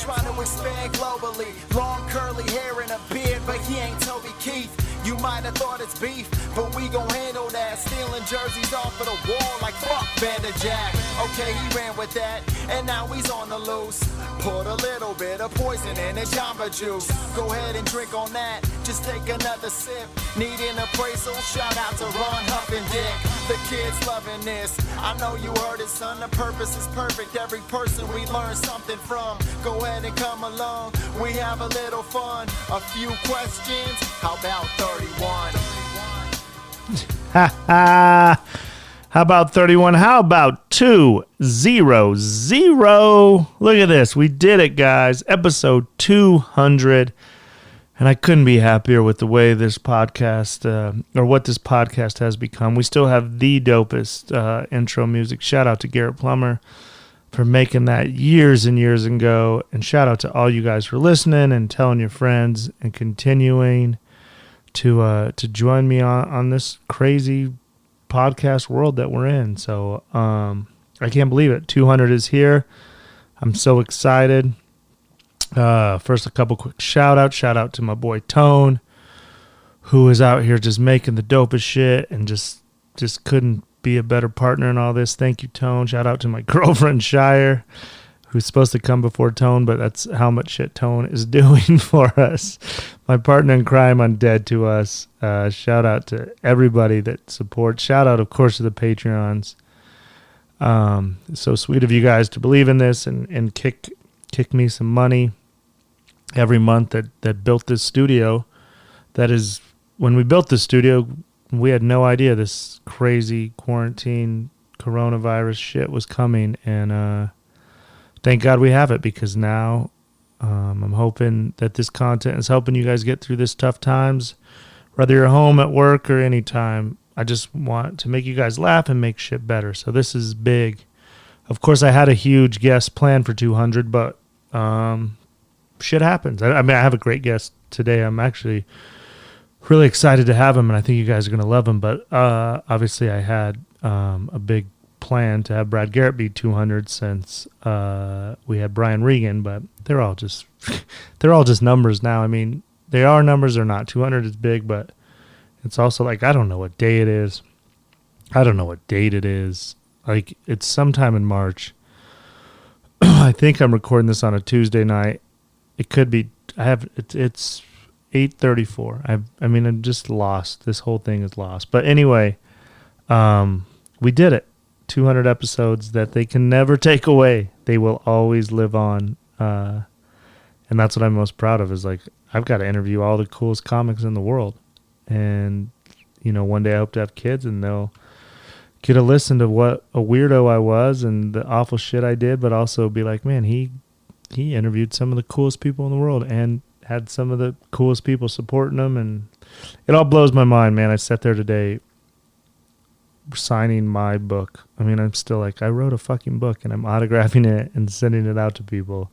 trying to expand globally. Long curly hair and a beard, but he ain't Toby Keith. You might have thought it's beef, but we gon' handle that. Stealing jerseys off of the wall like fuck Vanderjack. Okay, he ran with that, and now he's on the loose. Put a little bit of poison in his Jamba Juice. Go ahead and drink on that, just take another sip. Need an appraisal? Shout out to Ron Huff and Dick. The kids loving this, I know you heard it, son. The purpose is perfect, every person we learn something from. Go ahead and come along, we have a little fun. A few questions, how about 31? Ha ha! How about 31? How about 200? Look at this. We did it, guys. Episode 200. And I couldn't be happier with the way this podcast, or what this podcast has become. We still have the dopest intro music. Shout out to Garrett Plummer for making that years and years ago. And shout out to all you guys for listening and telling your friends and continuing to join me on this crazy podcast world that we're in. So I can't believe it. 200 is here. I'm so excited. First, a couple quick shout out to my boy Tone, who is out here just making the dopest shit and just couldn't be a better partner in all this. Thank you, Tone. Shout out to my girlfriend Shire, who's supposed to come before Tone, but that's how much shit Tone is doing for us. My partner in crime on Dead to Us. Shout out to everybody that supports. Shout out, of course, to the Patreons. It's so sweet of you guys to believe in this and kick me some money every month that built this studio. That is, when we built this studio, we had no idea this crazy quarantine coronavirus shit was coming, and thank God we have it, because now I'm hoping that this content is helping you guys get through this tough times, whether you're home, at work, or anytime. I just want to make you guys laugh and make shit better. So this is big. Of course, I had a huge guest planned for 200, but shit happens. I mean, I have a great guest today. I'm actually really excited to have him, and I think you guys are going to love him. But obviously, I had a big plan to have Brad Garrett be 200 since we had Brian Regan, but they're all just numbers now. I mean, they are numbers or not. 200 is big, but it's also like, I don't know what day it is. I don't know what date it is. Like, it's sometime in March. I think I'm recording this on a Tuesday night. It could be. It's 8:34. I mean, I'm just lost. This whole thing is lost. But anyway, we did it. 200 episodes that they can never take away. They will always live on. And that's what I'm most proud of, is like, I've got to interview all the coolest comics in the world. And, you know, one day I hope to have kids and they'll get to listen to what a weirdo I was and the awful shit I did, but also be like, man, he interviewed some of the coolest people in the world and had some of the coolest people supporting him. And it all blows my mind, man. I sat there today signing my book. I mean, I'm still like, I wrote a fucking book and I'm autographing it and sending it out to people.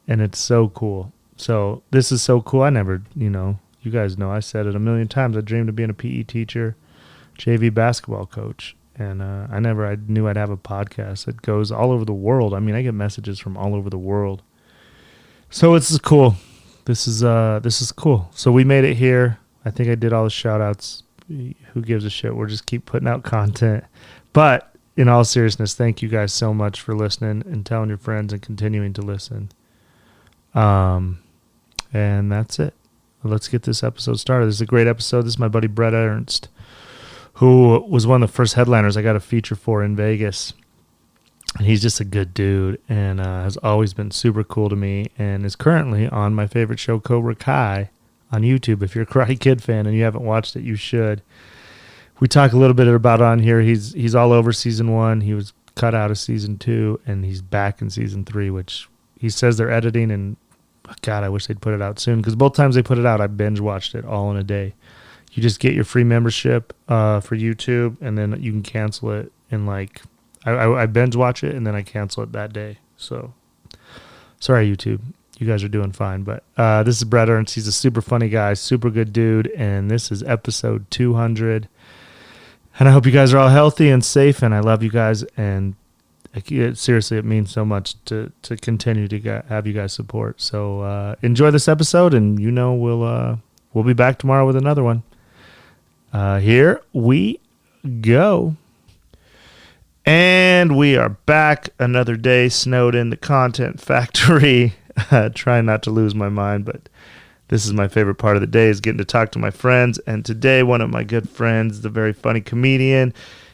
And it's so cool. So this is so cool. I never, you guys know, I said it a million times. I dreamed of being a PE teacher, JV basketball coach. And I knew I'd have a podcast that goes all over the world. I mean, I get messages from all over the world. So this is cool. This is cool. So we made it here. I think I did all the shout outs. Who gives a shit? We'll just keep putting out content. But in all seriousness, thank you guys so much for listening and telling your friends and continuing to listen. And that's it. Let's get this episode started. This is a great episode. This is my buddy Bret Ernst, who was one of the first headliners I got a feature for in Vegas. And he's just a good dude and has always been super cool to me and is currently on my favorite show, Cobra Kai, on YouTube. If you're a Karate Kid fan and you haven't watched it, you should. We talk a little bit about it on here. He's all over season 1. He was cut out of season 2, and he's back in season 3, which he says they're editing, and God, I wish they'd put it out soon, because both times they put it out, I binge watched it all in a day. You just get your free membership for YouTube, and then you can cancel it in like, I binge watch it, and then I cancel it that day. So, sorry, YouTube. You guys are doing fine. But this is Bret Ernst. He's a super funny guy, super good dude, and this is episode 200. And I hope you guys are all healthy and safe, and I love you guys, and Seriously, it means so much to continue to have you guys support. So enjoy this episode, and we'll be back tomorrow with another one. Here we go. And we are back. Another day snowed in the content factory. Trying not to lose my mind, but this is my favorite part of the day, is getting to talk to my friends. And today, one of my good friends, the very funny comedian,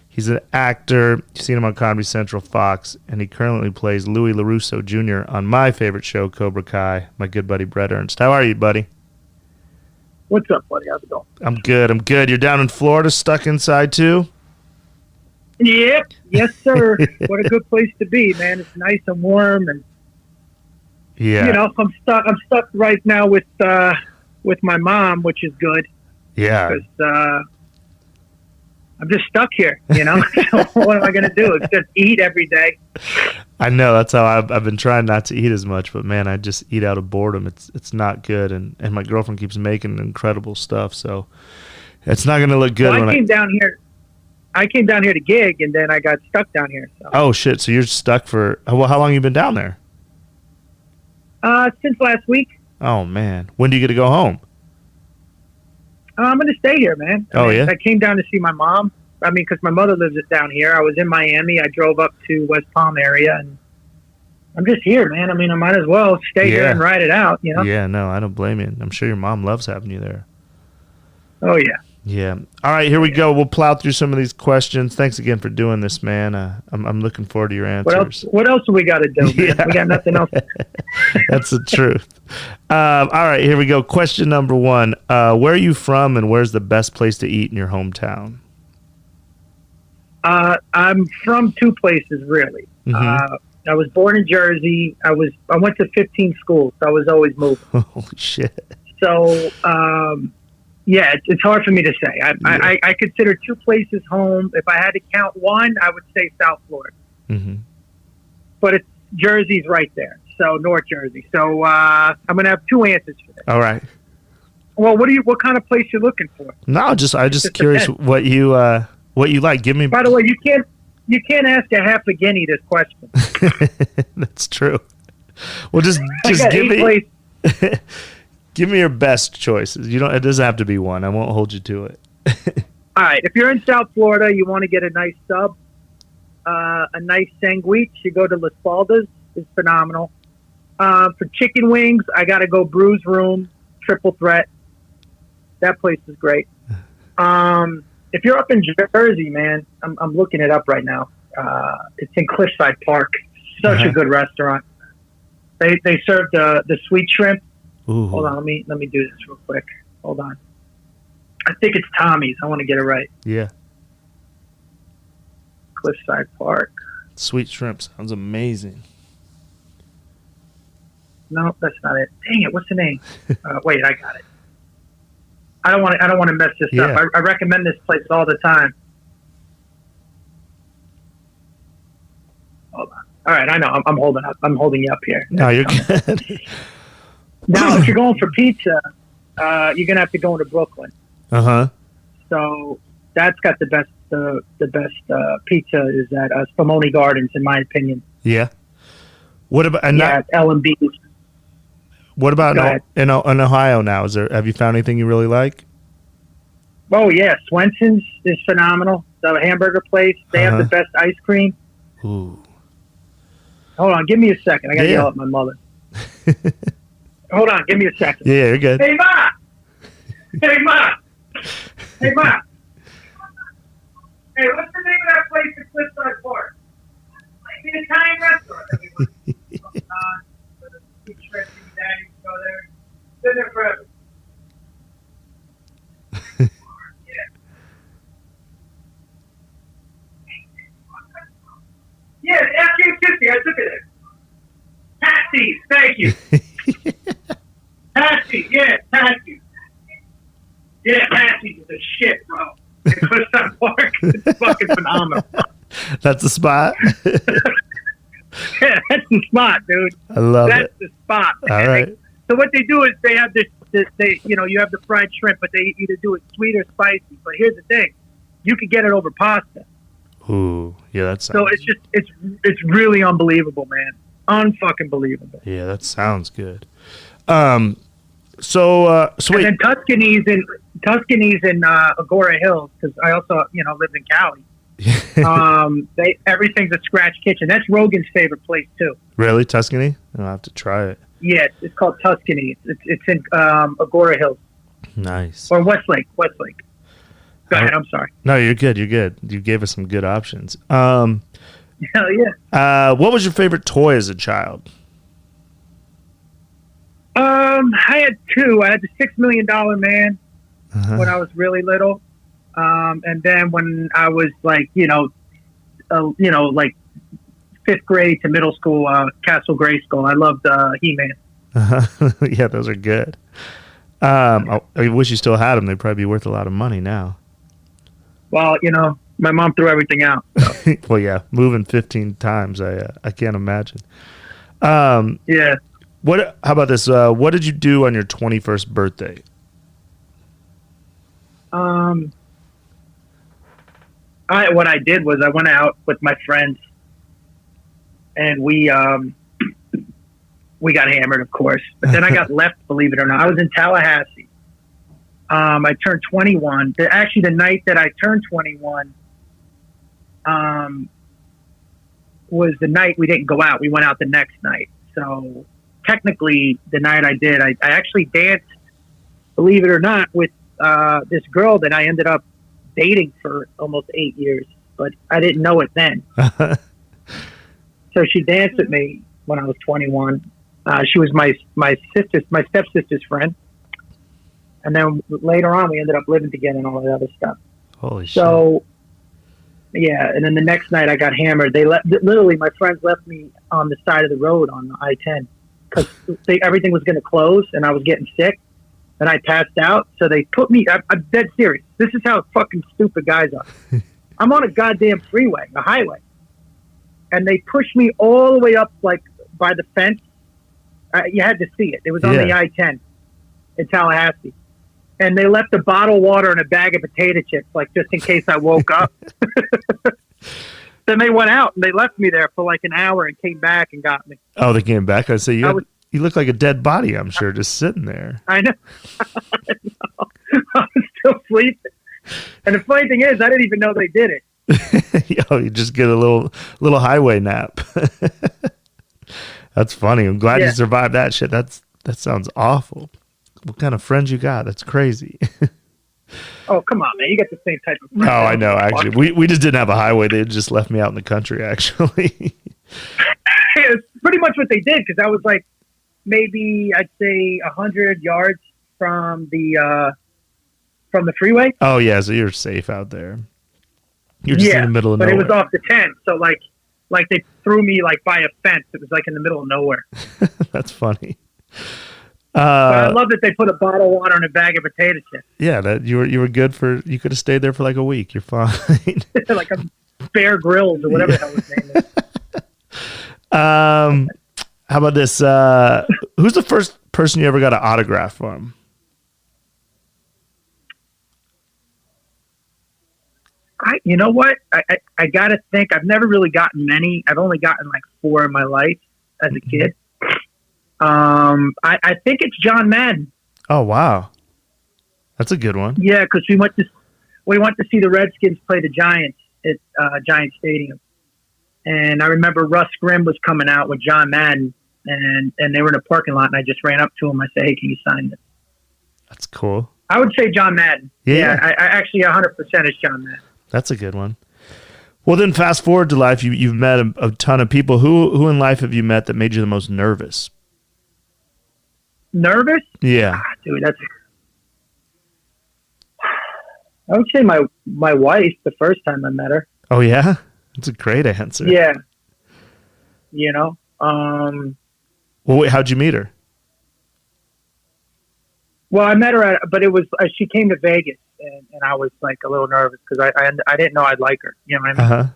he's an actor. You've seen him on Comedy Central, Fox, and he currently plays Louis LaRusso Jr. on my favorite show, Cobra Kai, my good buddy Bret Ernst. How are you, buddy? What's up, buddy? How's it going? I'm good. You're down in Florida, stuck inside too? Yep. Yes, sir. What a good place to be, man. It's nice and warm, and I'm stuck right now with my mom, which is good. Yeah. Because I'm just stuck here, So what am I going to do? It's just eat every day. I know, that's how I've been trying not to eat as much, but man, I just eat out of boredom. It's not good, and my girlfriend keeps making incredible stuff, so it's not going to look good. Well, I came down here to gig, and then I got stuck down here. So. Oh shit! So you're stuck for how long have you been down there? Since last week. Oh man, when do you get to go home? I'm going to stay here, man. I came down to see my mom. Because my mother lives down here. I was in Miami. I drove up to West Palm area, and I'm just here, man. I might as well stay here and ride it out, Yeah, no, I don't blame you. I'm sure your mom loves having you there. Oh, yeah. Yeah. All right, here we go. We'll plow through some of these questions. Thanks again for doing this, man. I'm looking forward to your answers. What else do we got to do, man? Yeah. We got nothing else. That's the truth. All right, here we go. Question number 1. Where are you from, and where's the best place to eat in your hometown? I'm from 2 places, really. Mm-hmm. I was born in Jersey. I went to 15 schools. So I was always moving. Holy shit. So, it's hard for me to say. I consider 2 places home. If I had to count one, I would say South Florida. Mm-hmm. But Jersey's right there. So North Jersey. So I'm going to have 2 answers for this. All right. Well, what kind of place you looking for? No, I'm just curious what you like. Give me. By the way, you can't ask a half a guinea this question. That's true. Well, just give me your best choices. It doesn't have to be one. I won't hold you to it. All right. If you're in South Florida, you want to get a nice sub, a nice sandwich, you go to Las Faldas. It's phenomenal. For chicken wings, I got to go Brews Room, Triple Threat. That place is great. If you're up in Jersey, man, I'm looking it up right now. It's in Cliffside Park. Such a good restaurant. They serve the sweet shrimp. Ooh. Hold on, let me do this real quick. Hold on. I think it's Tommy's. I want to get it right. Yeah. Cliffside Park. Sweet shrimp sounds amazing. No, that's not it. Dang it! What's the name? Wait, I got it. I don't want to mess this up. I recommend this place all the time. Hold on. All right, I know. I'm holding up. I'm holding you up here. No, you're good. Now, if you're going for pizza, you're gonna have to go into Brooklyn. Uh-huh. So that's got the best pizza is at Spumoni Gardens, in my opinion. Yeah. What about L&B's. What about in Ohio now? Have you found anything you really like? Oh yeah, Swenson's is phenomenal. The hamburger place. They have the best ice cream. Ooh. Hold on, give me a second. I gotta yell at my mother. Hold on, give me a second. Yeah, you're good. Hey Ma! Hey Ma! Hey Ma! Hey, what's the name of that place in Cliffside Park? The Italian restaurant. Daddy go there. Been there forever. Yes, FK50. I took it there. Patsy's. Thank you. Patsy. Yeah, Patsy. Yeah, Patsy's is a shit, bro. In Cliffside Park. It's fucking phenomenal. That's the spot. Yeah, that's the spot, dude. I love it. That's the spot. All right. So what they do is they have this you have the fried shrimp, but they either do it sweet or spicy. But here's the thing. You could get it over pasta. Ooh, yeah, that sounds. So it's really unbelievable, man. Unfucking believable. Yeah, that sounds good. So wait. And then Tuscany's in Agora Hills, because I also lived in Cali. Everything's a scratch kitchen. That's Rogan's favorite place too. Really, Tuscany? I'll have to try it. Yeah, it's called Tuscany. It's in Agora Hills. Nice. Or Westlake. Go ahead. I'm sorry. No, you're good. You're good. You gave us some good options. Hell yeah. What was your favorite toy as a child? I had two. I had the $6 Million Man when I was really little, and then when I was like like 5th grade to middle school, Castle Grayskull. I loved He-Man. Yeah, those are good. I wish you still had them. They'd probably be worth a lot of money now. Well, my mom threw everything out. So. Well, yeah, moving 15 times, I can't imagine. Yeah. How about this? What did you do on your 21st birthday? What I did was I went out with my friends, and we got hammered, of course. But then I got left, believe it or not. I was in Tallahassee. I turned 21. Actually, the night that I turned 21 was the night we didn't go out. We went out the next night. So technically, the night I did, I actually danced, believe it or not, with this girl that I ended up dating for almost 8 years. But I didn't know it then. So she danced with me when I was 21. She was my stepsister's friend. And then later on, we ended up living together and all that other stuff. Holy shit. So, yeah. And then the next night I got hammered. Literally, my friends left me on the side of the road on the I-10 because everything was going to close and I was getting sick and I passed out. So they put me, I'm dead serious. This is how fucking stupid guys are. I'm on a goddamn freeway, a highway. And they pushed me all the way up, like, by the fence. You had to see it. It was on the I-10 in Tallahassee. And they left a bottle of water and a bag of potato chips, like, just in case I woke up. Then they went out and they left me there for like an hour and came back and got me. Oh, they came back? I say, you look like a dead body, I'm sure, just sitting there. I know. I was still sleeping. And the funny thing is, I didn't even know they did it. You just get a little highway nap. That's funny. I'm glad you survived that shit. That sounds awful. What kind of friends you got? That's crazy. Oh, come on, man. You got the same type of friends. No, I know, actually. We just didn't have a highway. They just left me out in the country, actually. It's pretty much what they did, because I was like maybe, I'd say, 100 yards from the freeway. Oh, yeah, so you're safe out there. You're just in the middle of nowhere. But it was off the 10, so like they threw me like by a fence. It was like in the middle of nowhere. That's funny. But I love that they put a bottle of water in a bag of potato chips. Yeah, that you were good for. You could have stayed there for like a week. You're fine. Like a Bear Grylls or whatever the hell his name is. How about this? Who's the first person you ever got an autograph from? You know what? I got to think. I've never really gotten many. I've only gotten like 4 in my life as a kid. I think it's John Madden. Oh, wow. That's a good one. Yeah, because we went to see the Redskins play the Giants at Giant Stadium. And I remember Russ Grimm was coming out with John Madden, and they were in a parking lot, and I just ran up to him. I said, "Hey, can you sign this?" That's cool. I would say John Madden. Yeah. I actually 100% is John Madden. That's a good one. Well, then fast forward to life. You've met a ton of people. Who in life have you met that made you the most nervous? Nervous? Yeah. Dude, I would say my wife the first time I met her. Oh, yeah? That's a great answer. Yeah. Well, wait, how'd you meet her? Well, I met her but it was she came to Vegas, and I was like a little nervous because I didn't know I'd like her. You know what I mean? Uh-huh.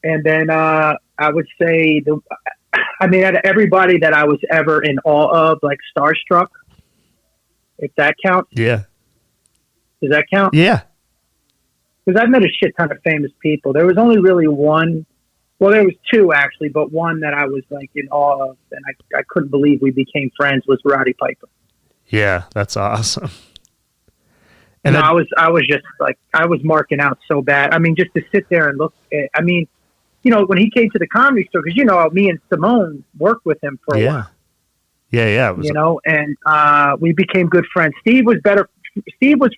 And then I would say out of everybody that I was ever in awe of, like starstruck, if that counts. Yeah. Does that count? Yeah. because I've met a shit ton of famous people. There was only really one. Well, there was two actually, but one that I was like in awe of, and I couldn't believe we became friends was Roddy Piper. Yeah, that's awesome. And no, I was just like, I was marking out so bad. I mean, just to sit there and look at, I mean, you know, when he came to the Comedy Store, because, you know, me and Simone worked with him for a while. Yeah. You know, and we became good friends. Steve was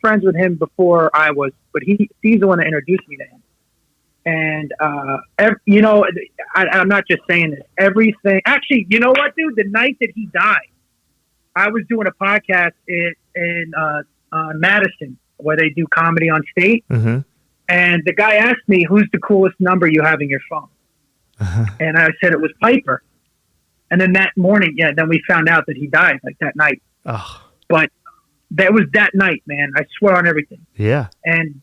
friends with him before I was, but Steve's the one that introduced me to him. And, you know, I'm not just saying this. Everything. Actually, you know what, dude? The night that he died, I was doing a podcast in Madison where they do comedy on state. Mm-hmm. And the guy asked me, who's the coolest number you have in your phone? Uh-huh. And I said it was Piper. And then that morning, then we found out that he died like that night. Oh. But that was that night, man. I swear on everything. Yeah. And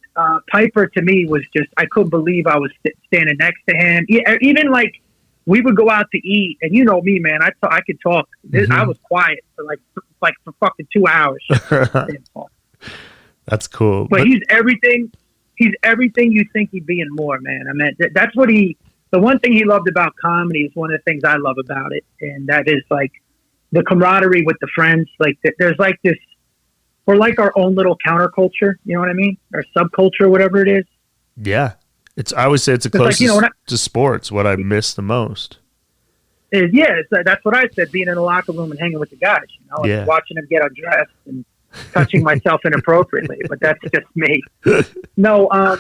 Piper to me was just, I couldn't believe I was standing next to him. Even like we would go out to eat, and you know me, man. I could talk. Mm-hmm. I was quiet for for fucking 2 hours. That's cool. But he's everything. He's everything you think he'd be and more, man. I mean, that's what the one thing he loved about comedy is one of the things I love about it. And that is like the camaraderie with the friends. Like there's like this, we're like our own little counterculture. You know what I mean? Or subculture, whatever it is. Yeah. I always say it's the closest to sports, what I miss the most. That's what I said, being in the locker room and hanging with the guys, you know, and watching them get undressed and touching myself inappropriately, but that's just me. No,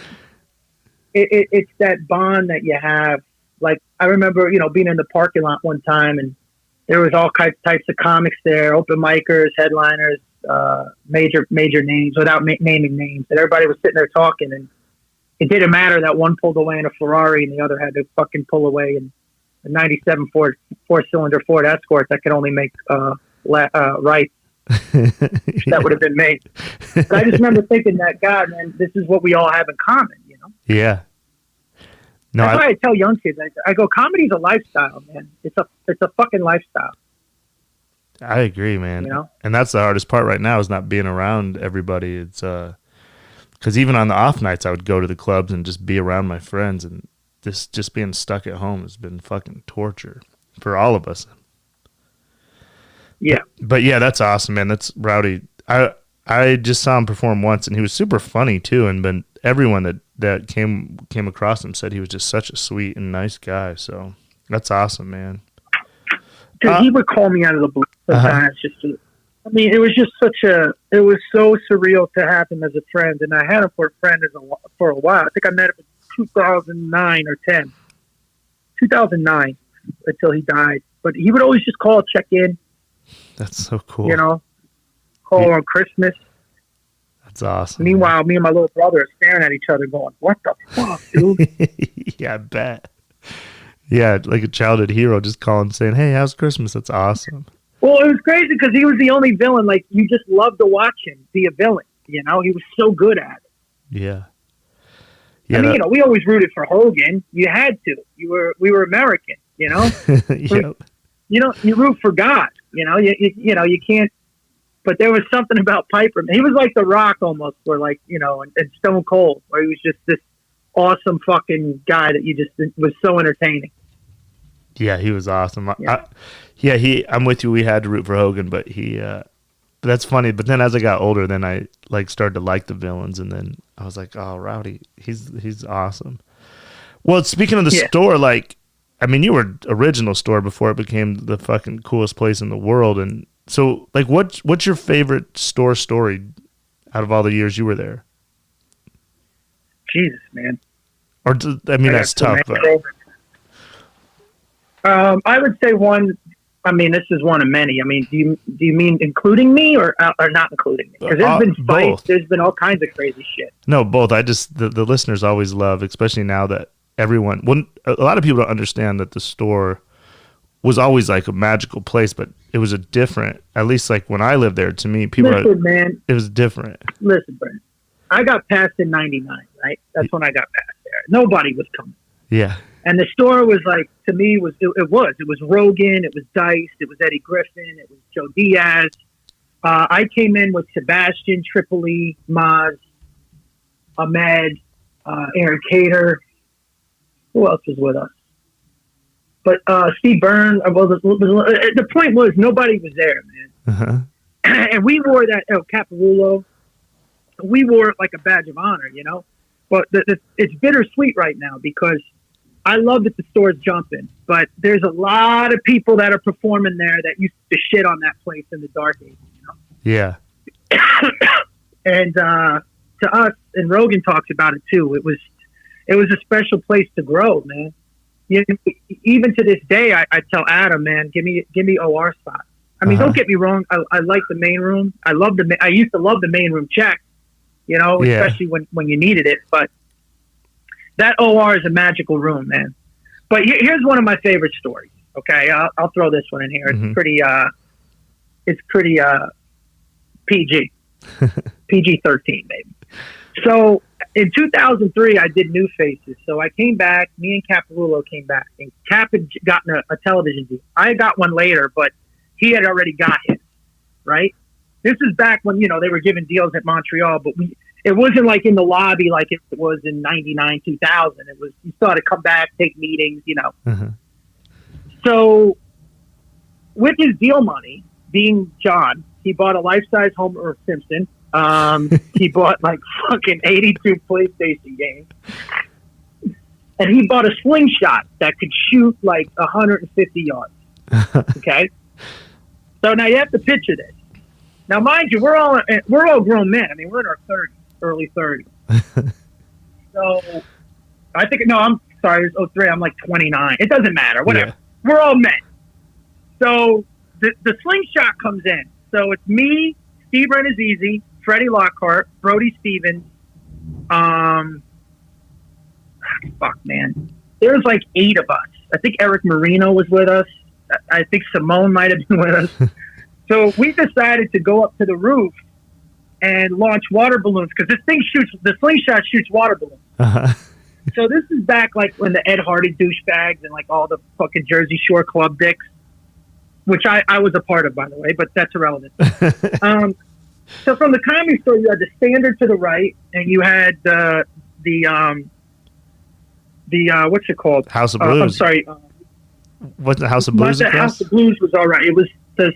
it's that bond that you have. Like, I remember, you know, being in the parking lot one time, and there was all types of comics there, open micers, headliners, major names, without naming names, and everybody was sitting there talking, and it didn't matter that one pulled away in a Ferrari and the other had to fucking pull away in a 97 four-cylinder Ford Escort that could only make right. That would have been me. But I just remember thinking that, God, man, this is what we all have in common, you know? Yeah. No, that's why I tell young kids, I go, comedy's a lifestyle, man. It's a fucking lifestyle. I agree, man. You know? And that's the hardest part right now is not being around everybody. It's because even on the off nights, I would go to the clubs and just be around my friends, and this just being stuck at home has been fucking torture for all of us. Yeah. But yeah, that's awesome, man. That's Rowdy. I just saw him perform once, and he was super funny too. And everyone that came across him said he was just such a sweet and nice guy. So that's awesome, man. Dude, he would call me out of the blue sometimes. It was so surreal to have him as a friend, and I had him for a friend for a while. I think I met him in 2009 or 10. 2009 until he died. But he would always just call, check in. That's so cool. You know, call on Christmas. That's awesome. Meanwhile, me and my little brother are staring at each other going, what the fuck, dude? Yeah, I bet. Yeah, like a childhood hero just calling saying, hey, how's Christmas? That's awesome. Well, it was crazy because he was the only villain. Like, you just loved to watch him be a villain. You know, he was so good at it. Yeah. I mean, you know, we always rooted for Hogan. You had to. We were American, you know? Yep. You know, you root for God. You know, you know, you can't. But there was something about Piper. He was like The Rock almost, where like, you know, and Stone Cold, where he was just this awesome fucking guy that you just was so entertaining. Yeah, he was awesome. Yeah. I'm with you. We had to root for Hogan, but that's funny. But then as I got older, then I like started to like the villains, and then I was like, oh, Rowdy, he's awesome. Well, speaking of the store, like, I mean, you were original store before it became the fucking coolest place in the world. And so, like, what's your favorite store story out of all the years you were there? Jesus, man. Or, I mean, that's tough. But. I would say one. I mean, this is one of many. I mean, do you mean including me or not including me? Because there's been fights. Both. There's been all kinds of crazy shit. No, both. I just the listeners always love, especially now that everyone. A lot of people don't understand that the store was always like a magical place, but it was a different. At least like when I lived there, to me, man, it was different. Listen, Brent, I got passed in '99. Right, that's when I got passed there. Nobody was coming. Yeah. And the store was like, to me, it was Rogan, it was Dice, it was Eddie Griffin, it was Joe Diaz. I came in with Sebastian, Tripoli, Maz, Ahmed, Aaron Cater. Who else was with us? But Steve Byrne. The point was nobody was there, man. Uh-huh. And we wore that Caparulo. We wore it like a badge of honor, you know. But it's bittersweet right now because I love that the store's jumping, but there's a lot of people that are performing there that used to shit on that place in the dark ages, you know. Yeah. And to us, and Rogan talks about it too. It was a special place to grow, man. You know, even to this day, I tell Adam, man, give me OR spots. I mean, don't get me wrong. I like the main room. I used to love the main room check, you know, especially when you needed it. But that OR is a magical room, man. But here's one of my favorite stories. Okay, I'll throw this one in here. It's pretty PG, PG-13, maybe. So in 2003, I did New Faces. So I came back. Me and Caparulo came back, and Cap had gotten a television deal. I got one later, but he had already got his, right? This is back when, you know, they were giving deals at Montreal, but it wasn't like in the lobby like it was in 99, 2000. It was, you started to come back, take meetings, you know. Uh-huh. So with his deal money, being John, he bought a life-size Homer Simpson. He bought like fucking 82 PlayStation games. And he bought a slingshot that could shoot like 150 yards. Okay? So now you have to picture this. Now, mind you, we're all grown men. I mean, we're in our 30s, early 30s. So I think, no, I'm sorry, it's 03. I'm like 29. It doesn't matter. Whatever. Yeah. We're all men. So the slingshot comes in. So it's me, Steve Renazizi, Freddie Lockhart, Brody Stevens. Fuck, man. There's like 8 of us. I think Eric Marino was with us. I think Simone might have been with us. So we decided to go up to the roof and launch water balloons because the slingshot shoots water balloons. Uh-huh. So this is back like when the Ed Hardy douchebags and like all the fucking Jersey Shore club dicks, which I was a part of, by the way, but that's irrelevant. So from the Comedy Store, you had the Standard to the right, and you had the what's it called? House of Blues. I'm sorry. What's the House of Blues? The House of Blues was all right. It was the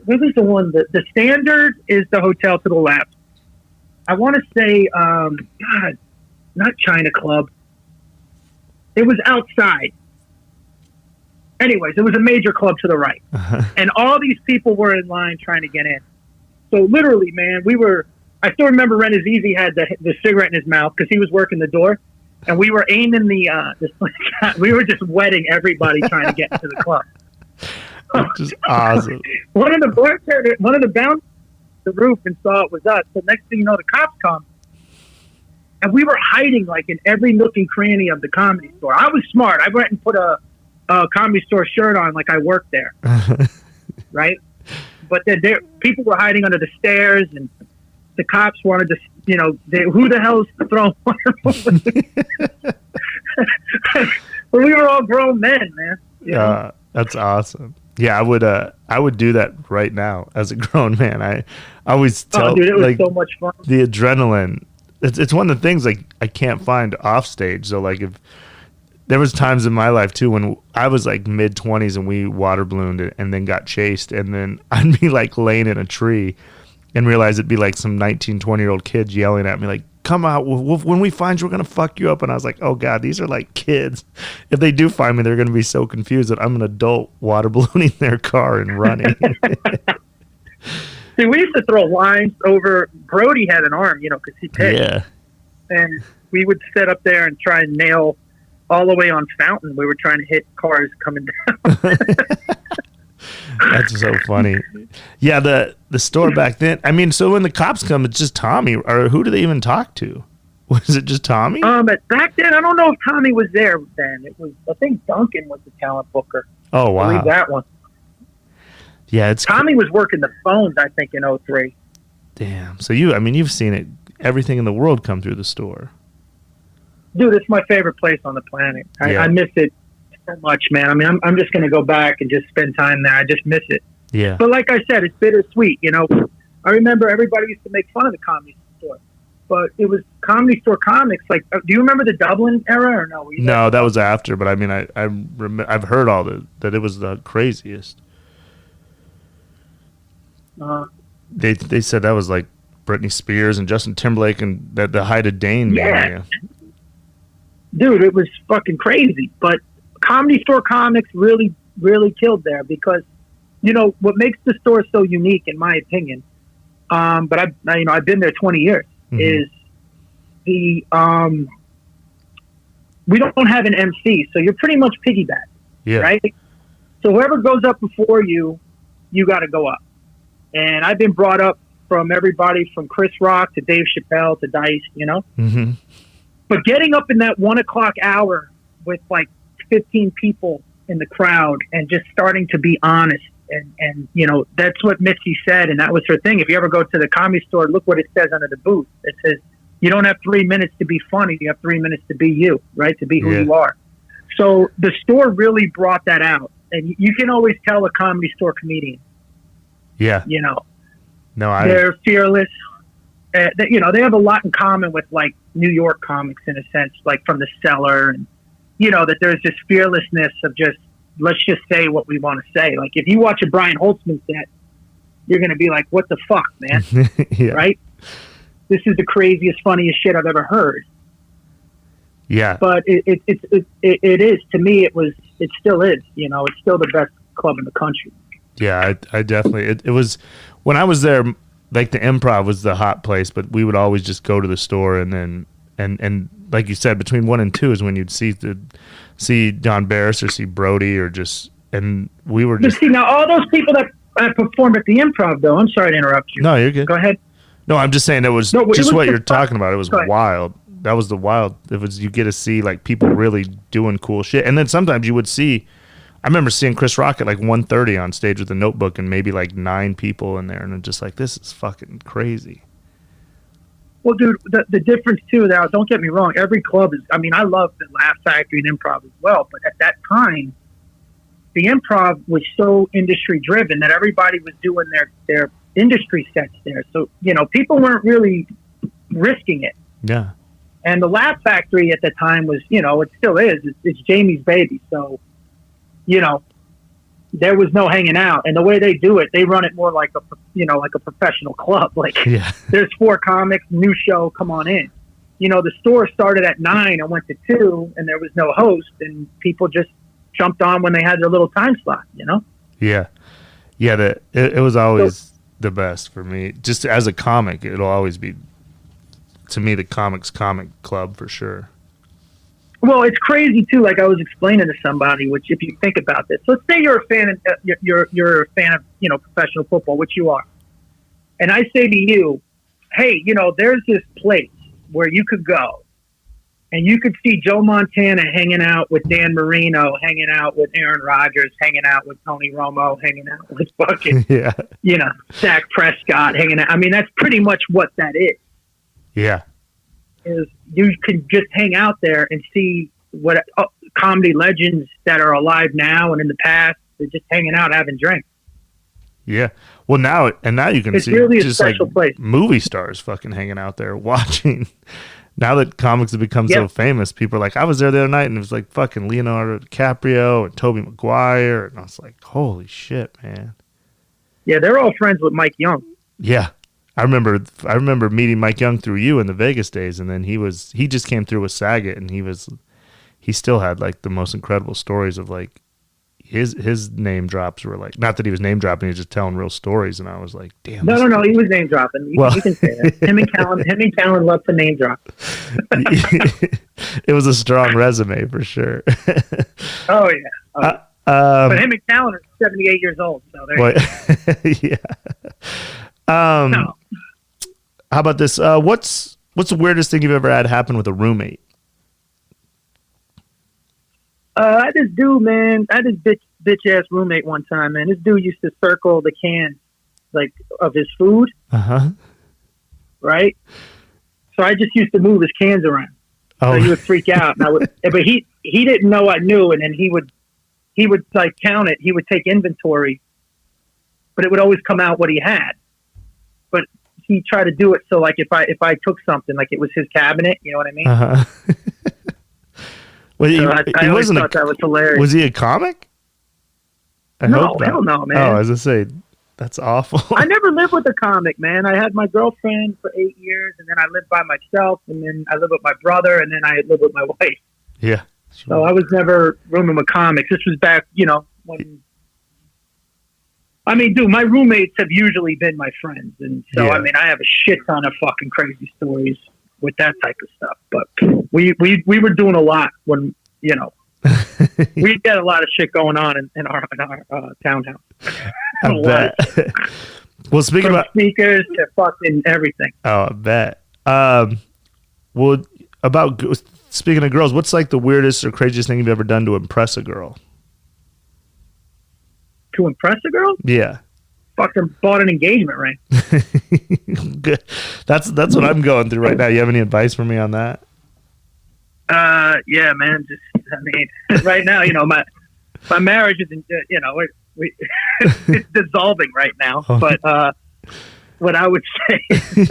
What was the one? The Standard is the hotel to the left. I want to say, God, not China Club. It was outside. Anyways, it was a major club to the right, and all these people were in line trying to get in. So literally, man, I still remember Renazizi had the cigarette in his mouth because he was working the door, and we were aiming we were just wetting everybody trying to get into the club. Which is awesome. One of the bouncers the roof and saw it was us. So next thing you know, the cops come, and we were hiding like in every nook and cranny of the Comedy Store. I was smart. I went and put a Comedy Store shirt on like I worked there, right? But then people were hiding under the stairs, and the cops wanted to, you know, who the hell's throwing water? But we were all grown men, man. You know? That's awesome. Yeah, I would do that right now as a grown man. I always tell, dude, it was like, so much fun. The adrenaline. It's one of the things like I can't find off stage. So like if there was times in my life too when I was like mid-20s and we water ballooned and then got chased, and then I'd be like laying in a tree and realize it'd be like some 19, 20-year-old kids yelling at me like, come out, when we find you, we're going to fuck you up. And I was like, oh God, these are like kids. If they do find me, they're going to be so confused that I'm an adult water ballooning their car and running. See, we used to throw lines over. Brody had an arm, you know, because he pitched. Yeah. And we would sit up there and try and nail all the way on Fountain. We were trying to hit cars coming down. That's so funny. Yeah, the store back then. I mean, so when the cops come, it's just Tommy, or who do they even talk to? Was it just Tommy? Back then, I don't know if Tommy was there then. It was, I think Duncan was the talent booker. Oh wow, I believe that one. Yeah, Tommy was working the phones, I think, in 03. Damn. So you've seen it, everything in the world come through the store. Dude, it's my favorite place on the planet. I miss it so much, man. I mean, I'm just going to go back and just spend time there. I just miss it. Yeah. But like I said, it's bittersweet, you know. I remember everybody used to make fun of the Comedy Store. but it was Comedy Store Comics. Like, do you remember the Dublin era or no? No, that was after. But I mean, I've heard all that it was the craziest. They said that was like Britney Spears and Justin Timberlake and the height of Dane mania. Dude, it was fucking crazy. But Comedy Store Comics really, really killed there because, you know, what makes the store so unique, in my opinion, but I've been there 20 years, is the we don't have an MC, so you're pretty much piggyback, right? So whoever goes up before you, you got to go up. And I've been brought up from everybody from Chris Rock to Dave Chappelle to Dice, you know? Mm-hmm. But getting up in that 1 o'clock hour with like 15 people in the crowd and just starting to be honest. And you know, that's what Mitzi said. And that was her thing. If you ever go to the Comedy Store, look what it says under the booth. It says, you don't have 3 minutes to be funny. You have 3 minutes to be you, right? To be who you are. So the store really brought that out. And you can always tell a Comedy Store comedian. Yeah. You know, they're fearless. You know, they have a lot in common with like New York comics in a sense, like from the cellar, and you know that there's this fearlessness of just let's just say what we want to say. Like if you watch a Brian Holtzman set, you're gonna be like, "What the fuck, man?" Right? This is the craziest, funniest shit I've ever heard. Yeah, but it is to me. It still is. You know, it's still the best club in the country. Yeah, I definitely. It was when I was there. Like the Improv was the hot place, but we would always just go to the store, and then and like you said, between 1 and 2 is when you'd see Don Barris or see Brody or just, and we were just. But see, now all those people that performed at the Improv, though. I'm sorry to interrupt you. No, you're good. Go ahead. No, I'm just saying it was just what you're talking about. It was wild. That was the wild. It was you get to see like people really doing cool shit, and then sometimes you would see. I remember seeing Chris Rock at like 1:30 on stage with a notebook and maybe like 9 people in there, and I'm just like, this is fucking crazy. Well, dude, the difference too, now, don't get me wrong, every club is, I mean, I love the Laugh Factory and Improv as well, but at that time, the Improv was so industry driven that everybody was doing their industry sets there. So, you know, people weren't really risking it. Yeah. And the Laugh Factory at the time was, you know, it still is, it's Jamie's baby. So, you know, there was no hanging out, and the way they do it, they run it more like a professional club. Like there's 4 comics, new show, come on in. You know, the store started at 9 and went to 2, and there was no host, and people just jumped on when they had their little time slot. You know? Yeah. It was always the best for me. Just as a comic, it'll always be to me the comic club for sure. Well, it's crazy too. Like I was explaining to somebody, which if you think about this, let's say you're a fan of you're a fan of professional football, which you are, and I say to you, hey, there's this place where you could go, and you could see Joe Montana hanging out with Dan Marino, hanging out with Aaron Rodgers, hanging out with Tony Romo, hanging out with fucking Dak Prescott, hanging out. I mean, that's pretty much what that is. Yeah. Is you can just hang out there and see what comedy legends that are alive now and in the past. They're just hanging out, having drinks. Yeah. Well, now you can it's see really just a special place. Movie stars fucking hanging out there watching. Now that comics have become so famous, people are like, I was there the other night and it was like fucking Leonardo DiCaprio and Tobey Maguire. And I was like, holy shit, man. Yeah, they're all friends with Mike Young. Yeah. I remember meeting Mike Young through you in the Vegas days, and then he just came through with Saget, and he still had like the most incredible stories of like his name drops were like, not that he was name dropping, he was just telling real stories, and I was like, damn. No, he was name dropping. You can say that. Him and Callan love to name drop. It was a strong resume for sure. Oh yeah. But him and Callan are 78 years old, so yeah. No. How about this? What's the weirdest thing you've ever had happen with a roommate? I had this dude, man. I had this bitch ass roommate one time, man. This dude used to circle the cans, like, of his food. Right? So I just used to move his cans around. So he would freak out. And but he didn't know I knew, and then he would like count it. He would take inventory, but it would always come out what he had. But he tried to do it so like if I took something, like it was his cabinet, you know what I mean? Well, So I always thought that was hilarious. Was he a comic? No, hell no, man. Oh, as I say, that's awful. I never lived with a comic, man. I had my girlfriend for 8 years, and then I lived by myself, and then I lived with my brother, and then I lived with my wife. Yeah. So I was never rooming with comics. This was back, when... I mean, dude, my roommates have usually been my friends, and so, I mean, I have a shit ton of fucking crazy stories with that type of stuff. But we were doing a lot when, we had a lot of shit going on in our townhouse. I bet. Well, speaking From about speakers to fucking everything. Oh, I bet. Well, speaking of girls, what's like the weirdest or craziest thing you've ever done to impress a girl? To impress a girl? Yeah. Fucking bought an engagement ring. Good. That's what I'm going through right now. You have any advice for me on that? Yeah, man. Right now, my marriage isn't, it's dissolving right now. But what I would say is,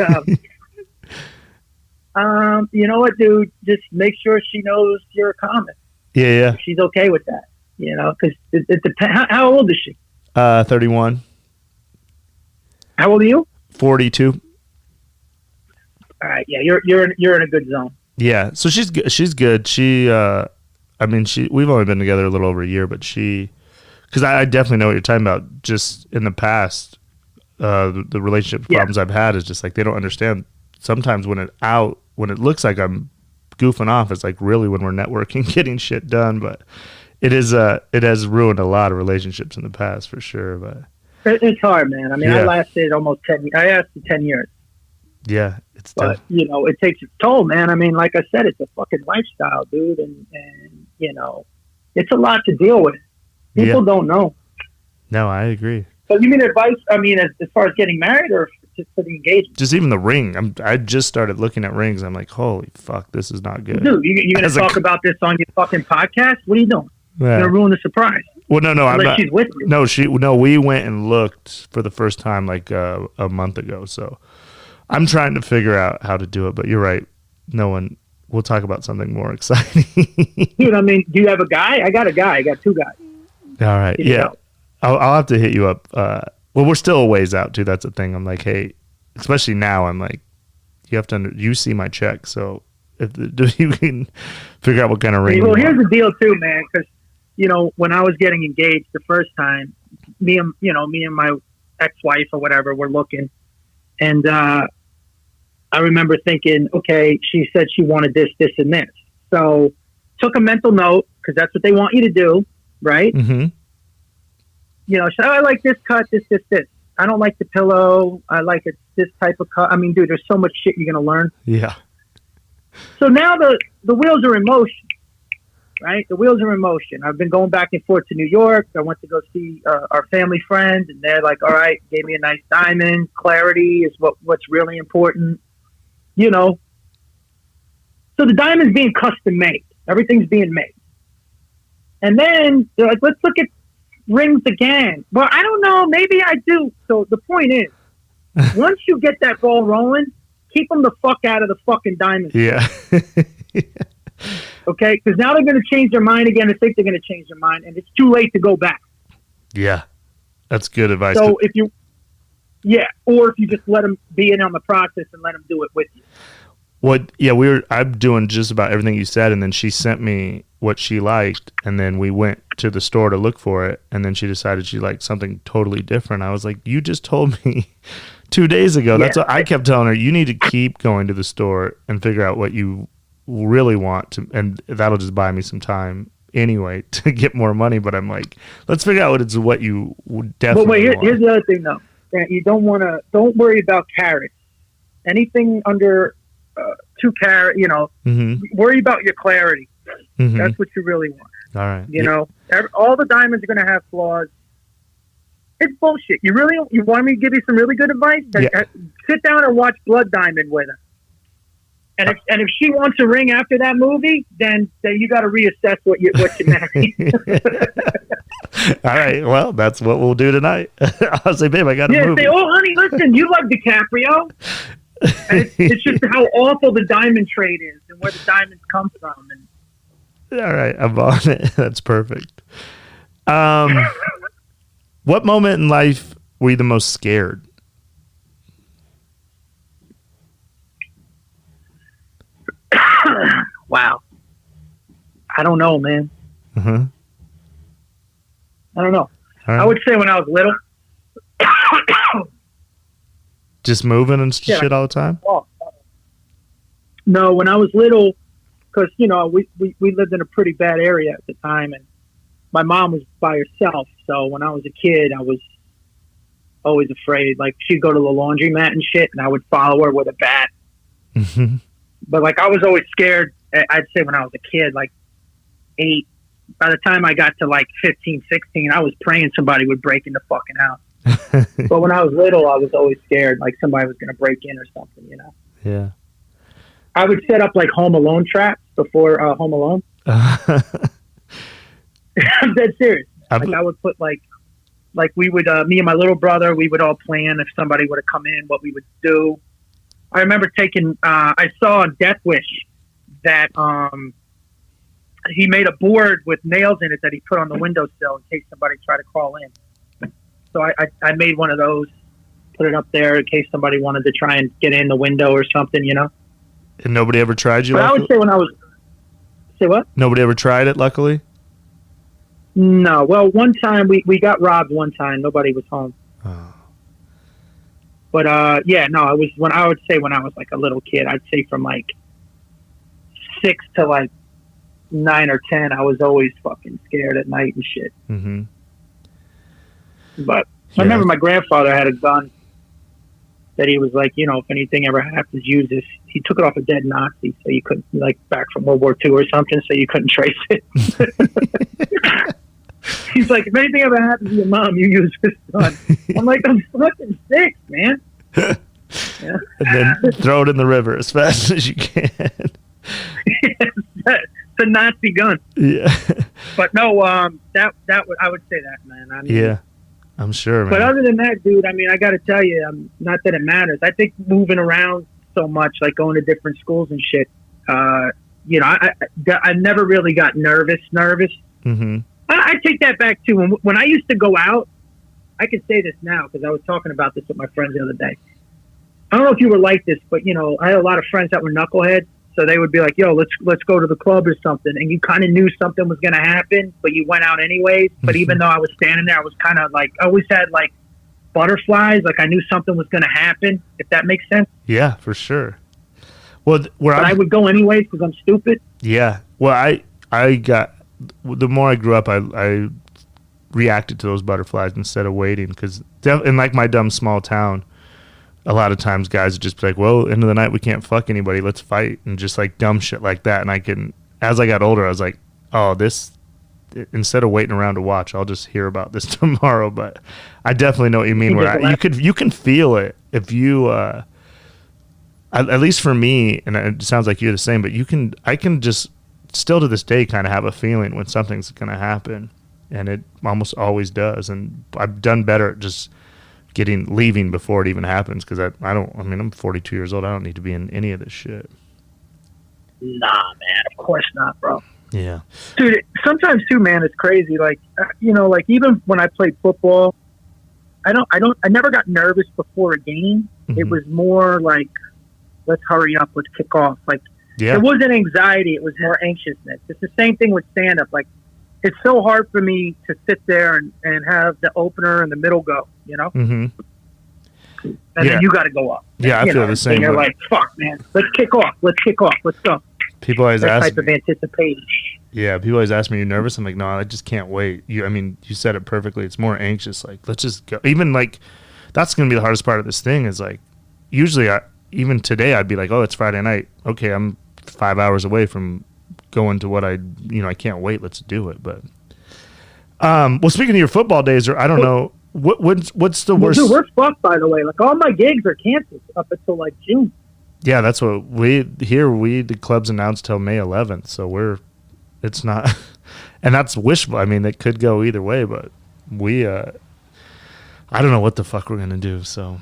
you know what, dude? Just make sure she knows you're a comic. Yeah. She's okay with that, because it depends. How old is she? 31. How old are you? 42. All right. Yeah, you're in a good zone. Yeah. So she's good. She's good. We've only been together a little over a year, but because I definitely know what you're talking about. Just in the past, the relationship problems I've had is just like they don't understand. Sometimes when it looks like I'm goofing off, it's like really when we're networking, getting shit done. But it has ruined a lot of relationships in the past for sure. But it's hard, man. I mean, I lasted almost 10. I lasted 10 years. Yeah, but it takes its toll, man. I mean, like I said, it's a fucking lifestyle, dude, and it's a lot to deal with. People don't know. No, I agree. So you mean advice? I mean, as far as getting married or just for the engagement? Just even the ring. I just started looking at rings. I'm like, holy fuck, this is not good. Dude, you're going to talk about this on your fucking podcast? What are you doing? Yeah. You're going to ruin the surprise. Well, no, I'm not. She's with you. No, we went and looked for the first time like a month ago. So I'm trying to figure out how to do it. But you're right. We'll talk about something more exciting. Dude, I mean, do you have a guy? I got a guy. I got two guys. All right. Yeah. I'll have to hit you up. Well, we're still a ways out too. That's the thing. I'm like, hey, especially now, I'm like, you have to. You see my check, so if you can figure out what kind of ring. Well, here's the deal too, man. Because when I was getting engaged the first time, me and my ex-wife or whatever were looking, and I remember thinking, okay, she said she wanted this, this, and this. So took a mental note because that's what they want you to do, right? Mm-hmm. So I like this cut, this. I don't like the pillow. I like it this type of cut. I mean, dude, there's so much shit you're going to learn. Yeah. So now the wheels are in motion, right? The wheels are in motion. I've been going back and forth to New York. I went to go see our family friends, and they're like, all right, gave me a nice diamond. Clarity is what's really important, So the diamond's being custom made. Everything's being made. And then they're like, let's look at rings again. Well, I don't know. Maybe I do. So the point is, once you get that ball rolling, keep them the fuck out of the fucking diamond. Yeah. Okay? Because now they're going to change their mind again and think they're going to change their mind, and it's too late to go back. Yeah. That's good advice. So if you just let them be in on the process and let them do it with you. I'm doing just about everything you said, and then she sent me what she liked, and then we went to the store to look for it, and then she decided she liked something totally different. I was like, you just told me 2 days ago. That's what I kept telling her. You need to keep going to the store and figure out what you really want and that'll just buy me some time anyway to get more money. But I'm like, let's figure out what you definitely want. Here's the other thing though. You don't worry about carats. Anything under 2 carat, worry about your clarity. Mm-hmm. That's what you really want. All right. All the diamonds are going to have flaws. It's bullshit. You want me to give you some really good advice? Yeah. Sit down and watch Blood Diamond with her. And if she wants a ring after that movie, then you got to reassess what you married. All right. Well, that's what we'll do tonight. I'll say, babe, I got to move. Say, oh, honey, listen, you love DiCaprio. And it's just how awful the diamond trade is and where the diamonds come from. And all right. I'm on it. That's perfect. What moment in life were you the most scared? wow. I don't know, man. Uh-huh. I don't know. Right. I would say when I was little. Just moving and shit all the time? No, when I was little, because, you know, we lived in a pretty bad area at the time, and my mom was by herself. So when I was a kid, I was always afraid. Like, she'd go to the laundromat and shit, and I would follow her with a bat. Mm-hmm. But, like, I was always scared, I'd say when I was a kid, like 8. By the time I got to, like, 15, 16, I was praying somebody would break in the fucking house. But when I was little, I was always scared, like somebody was going to break in or something, you know? Yeah. I would set up, like, Home Alone traps before Home Alone. I'm dead serious. Like, I would put, like we would, me and my little brother, we would all plan if somebody would have come in, what we would do. I remember taking, I saw on Death Wish that he made a board with nails in it that he put on the windowsill in case somebody tried to crawl in. So I made one of those, put it up there in case somebody wanted to try and get in the window or something, you know? And nobody ever tried you? But I would say when I was, say what? Nobody ever tried it, luckily? No. Well, one time we got robbed one time. Nobody was home. Oh. But, yeah, no, it was when I would say when I was like a little kid, I'd say from like 6 to like 9 or 10, I was always fucking scared at night and shit. Mm-hmm. But I remember my grandfather had a gun that he was like, you know, if anything ever happens, use this. He took it off a dead Nazi, so you couldn't, like, back from World War II or something, so you couldn't trace it. He's like, if anything ever happens to your mom, you use this gun. I'm like, I'm fucking 6, man. Yeah. And then throw it in the river as fast as you can. It's a Nazi gun. Yeah. But no, that would, I would say that, man. I mean, yeah, I'm sure, man. But other than that, dude, I mean, I got to tell you, not that it matters. I think moving around so much, like going to different schools and shit, you know, I never really got nervous. Mm-hmm. I take that back too. When I used to go out, I can say this now because I was talking about this with my friends the other day. I don't know if you were like this, but, you know, I had a lot of friends that were knuckleheads. So they would be like, yo, let's go to the club or something. And you kind of knew something was going to happen, but you went out anyways. But even though I was standing there, I was kind of like, I always had like butterflies. Like I knew something was going to happen, if that makes sense. Yeah, for sure. Well, I would go anyways because I'm stupid. Yeah. Well, I got, the more I grew up, I reacted to those butterflies instead of waiting. Because in like my dumb small town, a lot of times guys would just be like, well, end of the night, we can't fuck anybody. Let's fight. And just like dumb shit like that. And as I got older, I was like, oh, instead of waiting around to watch, I'll just hear about this tomorrow. But I definitely know what you mean. You can feel it if you, at least for me, and it sounds like you're the same, but I can just still to this day kind of have a feeling when something's going to happen. And it almost always does. And I've done better at just leaving before it even happens, because I'm 42 years old. I don't need to be in any of this shit. Nah, man, of course not, bro. Yeah, dude, sometimes too, man, it's crazy. Like, you know, like even when I played football, I never got nervous before a game. Mm-hmm. It was more like, let's hurry up, let's kick off. Like, yeah. It wasn't anxiety, it was more anxiousness. It's the same thing with stand-up. Like, it's so hard for me to sit there and have the opener and the middle go, you know? Mm-hmm. And then you got to go up. Yeah, I feel the same. And you're like, fuck, man, let's kick off, let's go. People always ask type of anticipation. Yeah, people always ask me, you nervous? I'm like, no, I just can't wait. You said it perfectly. It's more anxious. Like, let's just go. Even like, that's going to be the hardest part of this thing is like, usually even today I'd be like, oh, it's Friday night. Okay, I'm 5 hours away from going to what I can't wait. Let's do it. But, well, speaking of your football days, or I don't know, what's the worst? Dude, we're fucked, by the way. Like, all my gigs are canceled up until like June. Yeah, that's what the club's announced till May 11th. So we're It's not, and that's wishful. I mean, it could go either way, but we, I don't know what the fuck we're gonna do. So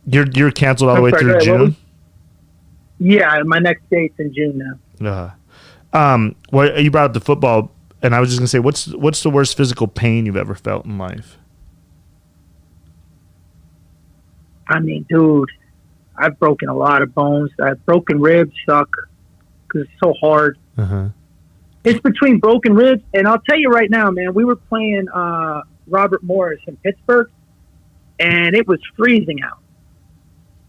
you're canceled all the way through June. Yeah, my next date's in June now. Well, you brought up the football, and I was just gonna say, what's the worst physical pain you've ever felt in life? I mean, dude, I've broken a lot of bones. Broken ribs suck because it's so hard. It's between broken ribs, and I'll tell you right now, man, we were playing Robert Morris in Pittsburgh, and it was freezing out.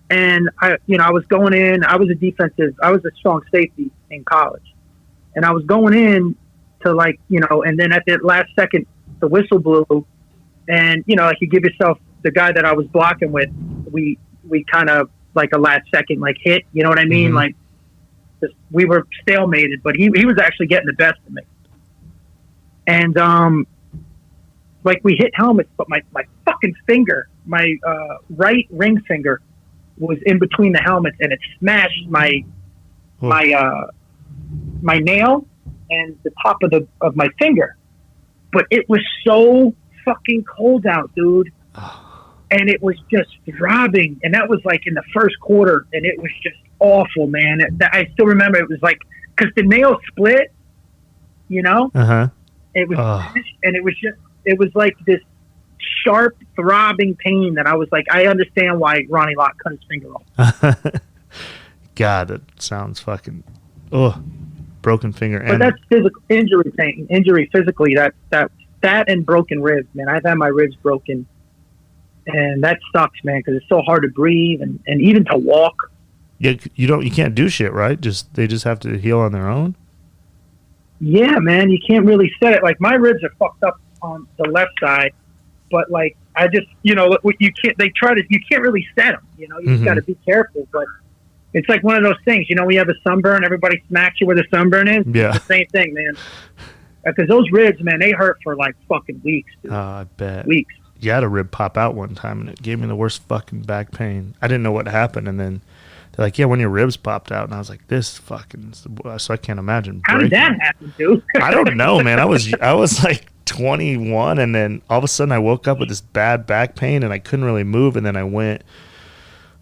And I was going in. I was a strong safety in college, and I was going in to and then at the last second, the whistle blew, and like you give yourself, the guy that I was blocking with, we kind of like a last second hit, you know what I mean? We were stalemated, but he was actually getting the best of me. And we hit helmets, but my fucking finger, my right ring finger was in between the helmets, and it smashed my nail and the top of my finger. But it was so fucking cold out, dude. And it was just throbbing. And that was in the first quarter. And it was just awful, man. I still remember it was because the nail split, It was, and it was like this sharp throbbing pain that I was I understand why Ronnie Lott cut his finger off. God, that sounds fucking, broken finger. But that's physical injury pain, physically, that and broken ribs, man. I've had my ribs broken. And that sucks, man, because it's so hard to breathe and even to walk. Yeah, you can't do shit, right? They just have to heal on their own. Yeah, man, you can't really set it. My ribs are fucked up on the left side, but I just, you can't. You can't really set them. You just got to be careful. But it's one of those things. We have a sunburn. Everybody smacks you where the sunburn is. Yeah, it's the same thing, man. Because those ribs, man, they hurt for fucking weeks. Dude. I bet. Weeks. You had a rib pop out one time, and it gave me the worst fucking back pain. I didn't know what happened, and then they're like, "Yeah, when your ribs popped out," and I was like, "This fucking," so I can't imagine. How did that happen, dude? I don't know, man. I was 21, and then all of a sudden I woke up with this bad back pain, and I couldn't really move, and then I went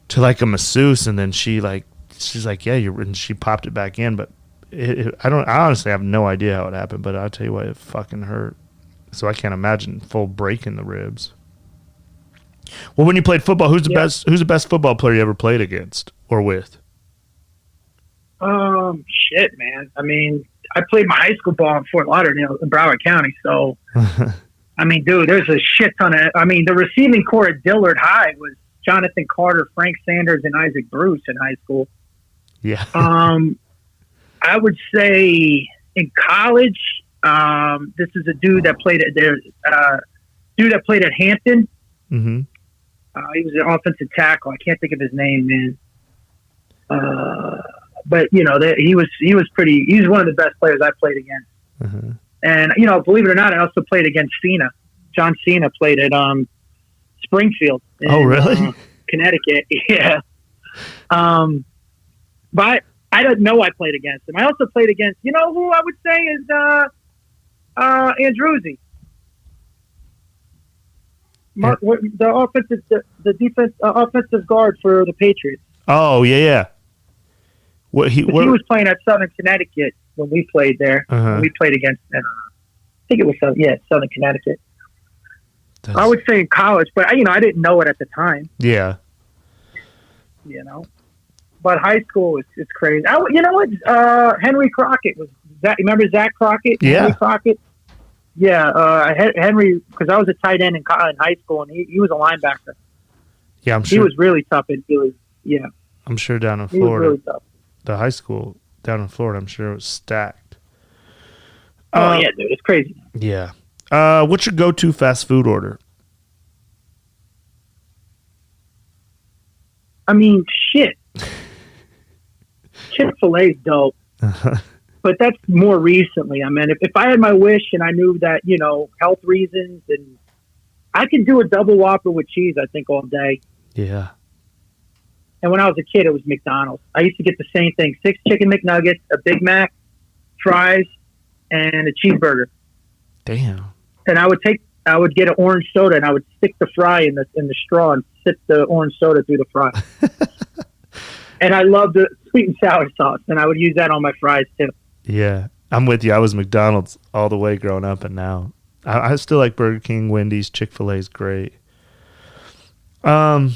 to a masseuse, and then she's like, "Yeah, and she popped it back in," but I honestly have no idea how it happened, but I'll tell you what, it fucking hurt. So I can't imagine full breaking the ribs. Well, when you played football, who's the best football player you ever played against or with? Shit, man. I mean, I played my high school ball in Fort Lauderdale in Broward County. So, I mean, dude, there's a shit ton of. I mean, the receiving core at Dillard High was Jonathan Carter, Frank Sanders, and Isaac Bruce in high school. Yeah. I would say in college. This is a dude that played at Hampton. Mm-hmm. He was an offensive tackle. I can't think of his name, man. But he was one of the best players I played against. Mm-hmm. And believe it or not, I also played against Cena. John Cena played at Springfield. Oh, really? Connecticut. Yeah. But I don't know. I played against him. I also played against. Who I would say is Andruzzi. The defense offensive guard for the Patriots. Oh yeah. He was playing at Southern Connecticut when we played there. When we played against them. I think it was Southern Connecticut. I would say in college, but I didn't know it at the time. Yeah. But high school is crazy. Henry Crockett was that. Remember Zach Crockett? Yeah. Henry Crockett. Yeah, Henry, because I was a tight end in high school, and he was a linebacker. Yeah, I'm sure. He was really tough at Philly. Yeah. I'm sure down in He Florida. was really tough. The high school down in Florida, I'm sure it was stacked. Oh, yeah, dude. It's crazy. Yeah. What's your go-to fast food order? I mean, shit. Chick-fil-A is dope. But that's more recently. I mean, if I had my wish and I knew that, health reasons, and I could do a double Whopper with cheese, I think, all day. Yeah. And when I was a kid, it was McDonald's. I used to get the same thing: 6 chicken McNuggets, a Big Mac, fries, and a cheeseburger. Damn. And I would get an orange soda, and I would stick the fry in the straw and sip the orange soda through the fry. And I loved the sweet and sour sauce, and I would use that on my fries too. Yeah, I'm with you. I was McDonald's all the way growing up, and now I still like Burger King, Wendy's, Chick-fil-A is great. What's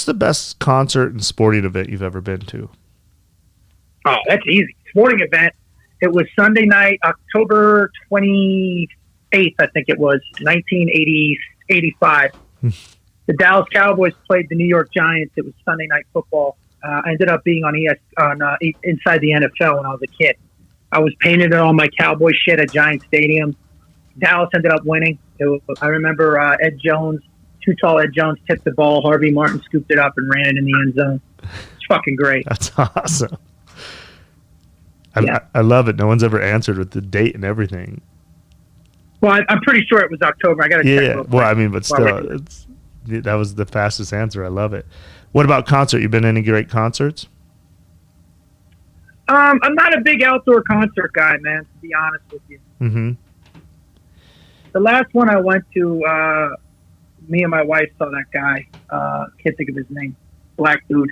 the best concert and sporting event you've ever been to? Oh, that's easy. Sporting event. It was Sunday night, October 28th, I think it was, 1985. The Dallas Cowboys played the New York Giants. It was Sunday Night Football. I ended up being on Inside the NFL when I was a kid. I was painted on my Cowboy shit at Giant Stadium. Dallas ended up winning. I remember Ed Jones, too tall Ed Jones, tipped the ball. Harvey Martin scooped it up and ran it in the end zone. It's fucking great. That's awesome. Yeah. I love it. No one's ever answered with the date and everything. Well, I'm pretty sure it was October. I got to check. Yeah. Well, I mean, but still, that was the fastest answer. I love it. What about concert? You been to any great concerts? I'm not a big outdoor concert guy, man, to be honest with you. Mm-hmm. The last one I went to, me and my wife saw that guy. Can't think of his name. Black dude.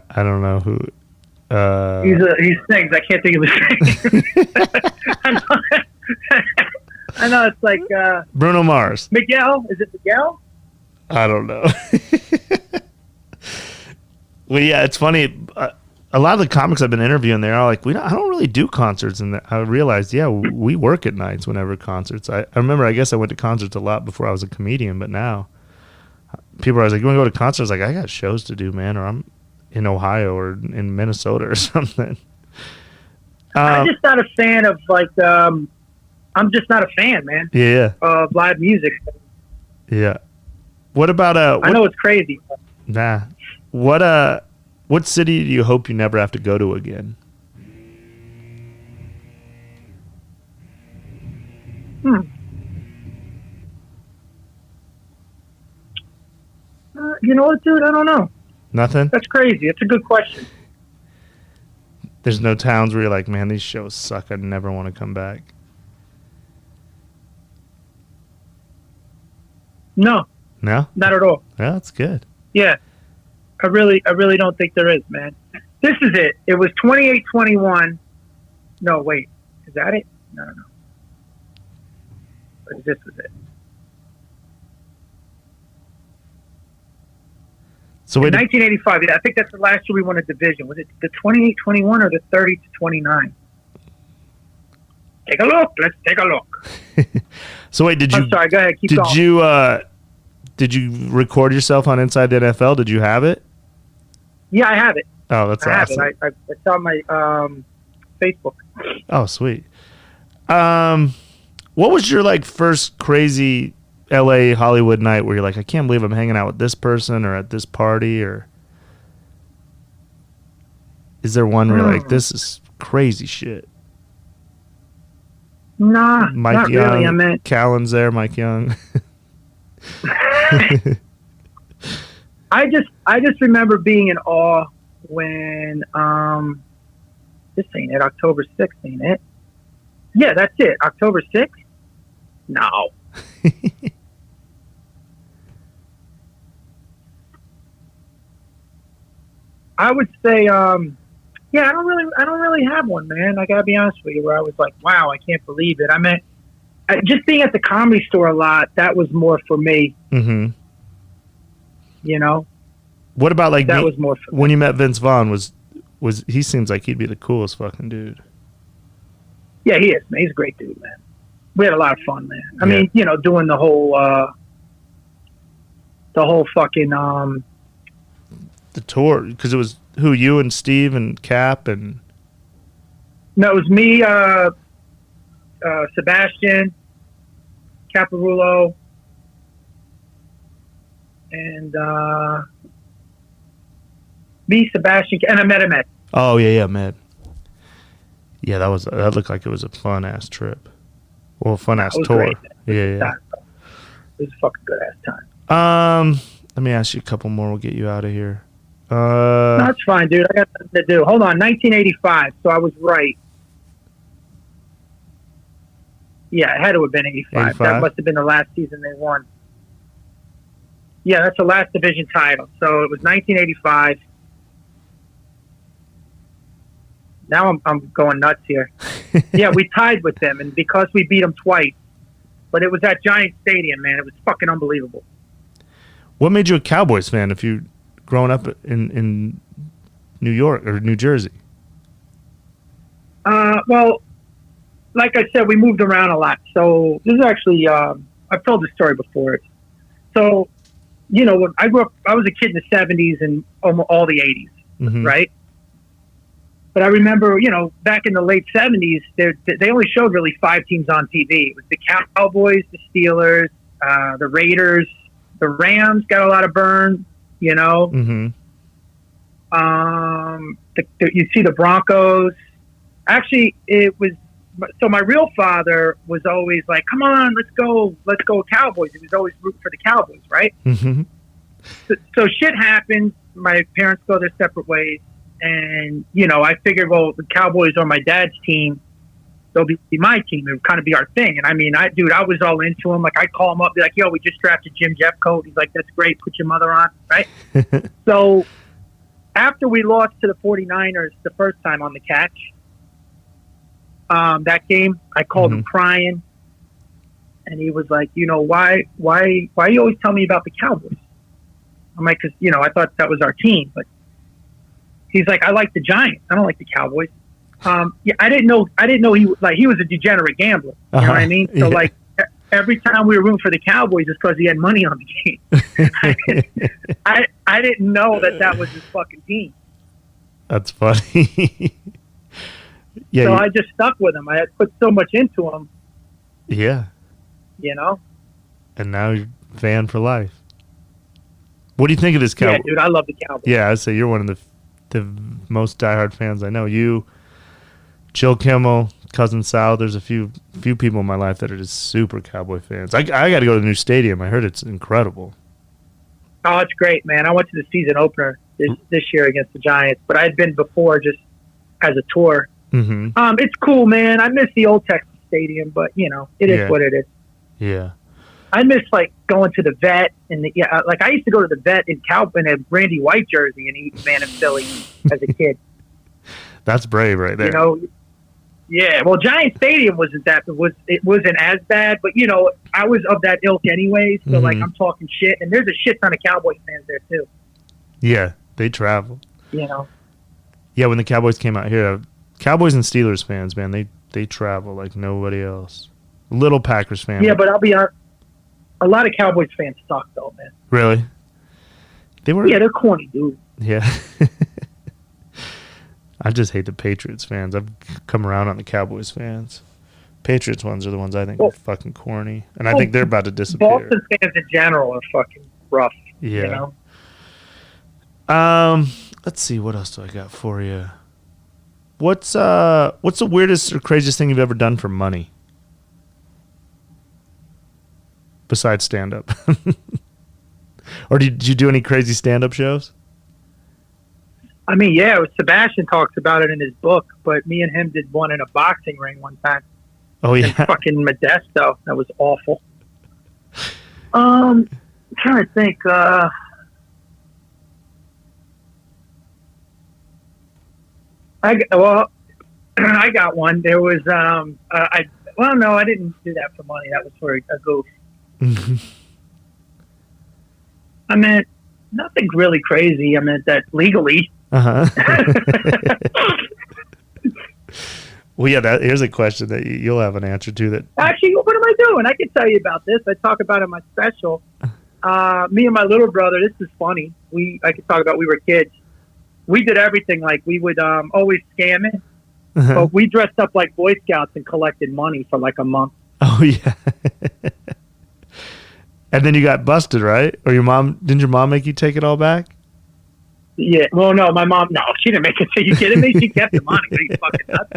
I don't know who. He sings. I can't think of his name. I know it's like Bruno Mars. Miguel. Is it Miguel? I don't know. Well, yeah, it's funny. A lot of the comics I've been interviewing, they're all like, I don't really do concerts. And I realized, yeah, we work at nights whenever concerts. I remember, I guess I went to concerts a lot before I was a comedian, but now people are always like, you want to go to concerts? Like, I got shows to do, man, or I'm in Ohio or in Minnesota or something. I'm just not a fan of I'm just not a fan, man. Yeah. Of live music. Yeah. What about I know it's crazy. Nah. What city do you hope you never have to go to again? You know what, dude? I don't know. Nothing? That's crazy. It's a good question. There's no towns where you're like, man, these shows suck. I never want to come back. No. No? Not at all. Yeah, that's good. Yeah. I really don't think there is, man. This is it. It was 28-21. No, wait. Is that it? No. But this was it. So in 1985, I think that's the last year we won a division. Was it the 28-21 or the 30-29? Take a look. Let's take a look. So wait, I'm sorry. Go ahead. Keep going. Did you record yourself on Inside the NFL? Did you have it? Yeah, I have it. Oh, that's awesome. I have it. It's on my Facebook. Oh, sweet. What was your first crazy LA Hollywood night where you're like, I can't believe I'm hanging out with this person or at this party? Or is there one where you're like, this is crazy shit? Nah, Mike not Young, really. I meant Callan's there, Mike Young. I just remember being in awe when this ain't it, October 6th, ain't it? Yeah, that's it. October 6th? No. I would say yeah, I don't really have one, man. I gotta be honest with you, where I was like, wow, I can't believe it. I mean, just being at the Comedy Store a lot, that was more for me. Mm-hmm. You know? What about that was more for when me. you met Vince Vaughn? Was he seems like he'd be the coolest fucking dude. Yeah, he is, man. He's a great dude, man. We had a lot of fun, man. I mean, doing the whole fucking the tour, because it was you and Steve and Cap and no, it was me, Sebastian, Caparulo, and me, Sebastian, and I met him at. Oh yeah, Med. Yeah, that looked like it was a fun ass trip. Well, fun ass tour. Great, yeah. It was a fucking good ass time. Let me ask you a couple more. We'll get you out of here. That's fine, dude. I got something to do. Hold on, 1985. So I was right. Yeah, it had to have been 85. 85? That must have been the last season they won. Yeah, that's the last division title. So it was 1985. Now I'm going nuts here. Yeah, we tied with them, and because we beat them twice. But it was at Giant Stadium, man. It was fucking unbelievable. What made you a Cowboys fan if you growing up in New York or New Jersey? Well, like I said, we moved around a lot. So this is actually, I've told this story before. So, you know, when I grew up, I was a kid in the 70s and almost all the 80s, right? But I remember, you know, back in the late 70s, they only showed really 5 teams on TV. It was the Cowboys, the Steelers, the Raiders, the Rams got a lot of burn, you know. You see the Broncos. Actually, it was so my real father was always like, "Come on, let's go Cowboys." He was always rooting for the Cowboys, right? So shit happens. My parents go their separate ways, and you know, I figured, well, the Cowboys are my dad's team. They'll be my team. It would kind of be our thing. And I mean, I was all into him. Like, I'd call him up, be like, "Yo, we just drafted Jim Jeffcoat." He's like, "That's great. Put your mother on," right? So after we lost to the 49ers the first time on the catch, that game, I called him crying, and he was like, "You know, why you always tell me about the Cowboys?" I'm like, "Cause, you know, I thought that was our team." But he's like, "I like the Giants. I don't like the Cowboys." Yeah, I didn't know he was a degenerate gambler. You know what I mean? So like every time we were rooting for the Cowboys, it's because he had money on the game. I didn't know that was his fucking team. That's funny. Yeah. So I just stuck with him. I had put so much into him. Yeah. You know? And now you're a fan for life. What do you think of this Cowboys? Yeah, dude, I love the Cowboys. Yeah, I'd say you're one of the most diehard fans I know. You, Jill Kimmel, Cousin Sal, there's a few people in my life that are just super Cowboy fans. I got to go to the new stadium. I heard it's incredible. Oh, it's great, man. I went to the season opener this year against the Giants, but I had been before just as a tour. It's cool, man. I miss the old Texas Stadium, but you know, it is what it is. Yeah. I miss like going to the vet and like I used to go to the vet in a Randy White jersey and eat Man in Philly as a kid. That's brave right there. You know, yeah. Well, Giant Stadium wasn't as bad, but you know, I was of that ilk anyway. So like, I'm talking shit, and there's a shit ton of Cowboys fans there too. Yeah, they travel. You know. Yeah, when the Cowboys came out here, Cowboys and Steelers fans, man, they travel like nobody else. Little Packers fan. Yeah, but I'll be honest, a lot of Cowboys fans suck though, man. Really? Yeah, they're corny, dude. Yeah. I just hate the Patriots fans. I've come around on the Cowboys fans. Patriots ones are the ones I think are fucking corny. And I think they're about to disappear. Boston fans in general are fucking rough. Yeah. You know? Let's see, what else do I got for you? What's the weirdest or craziest thing you've ever done for money? Besides stand up. Or did you do any crazy stand up shows? I mean, yeah, Sebastian talks about it in his book, but me and him did one in a boxing ring one time. Oh, yeah. In fucking Modesto. That was awful. I'm trying to think. I got one. There was, no, I didn't do that for money. That was for a goof. I meant nothing really crazy. I meant that legally. Well, yeah, here's a question that you'll have an answer to. That actually, what am I doing? I can tell you about this. I talk about it in my special. Me and my little brother, this is funny. I could talk about we were kids. We did everything. Like, we would always scam it. But we dressed up like Boy Scouts and collected money for like a month. Oh, yeah. And then you got busted, right? Or didn't your mom make you take it all back? Yeah. Well, no, my mom, no, she didn't make it. Are you kidding me? She kept the money. What are you fucking nuts?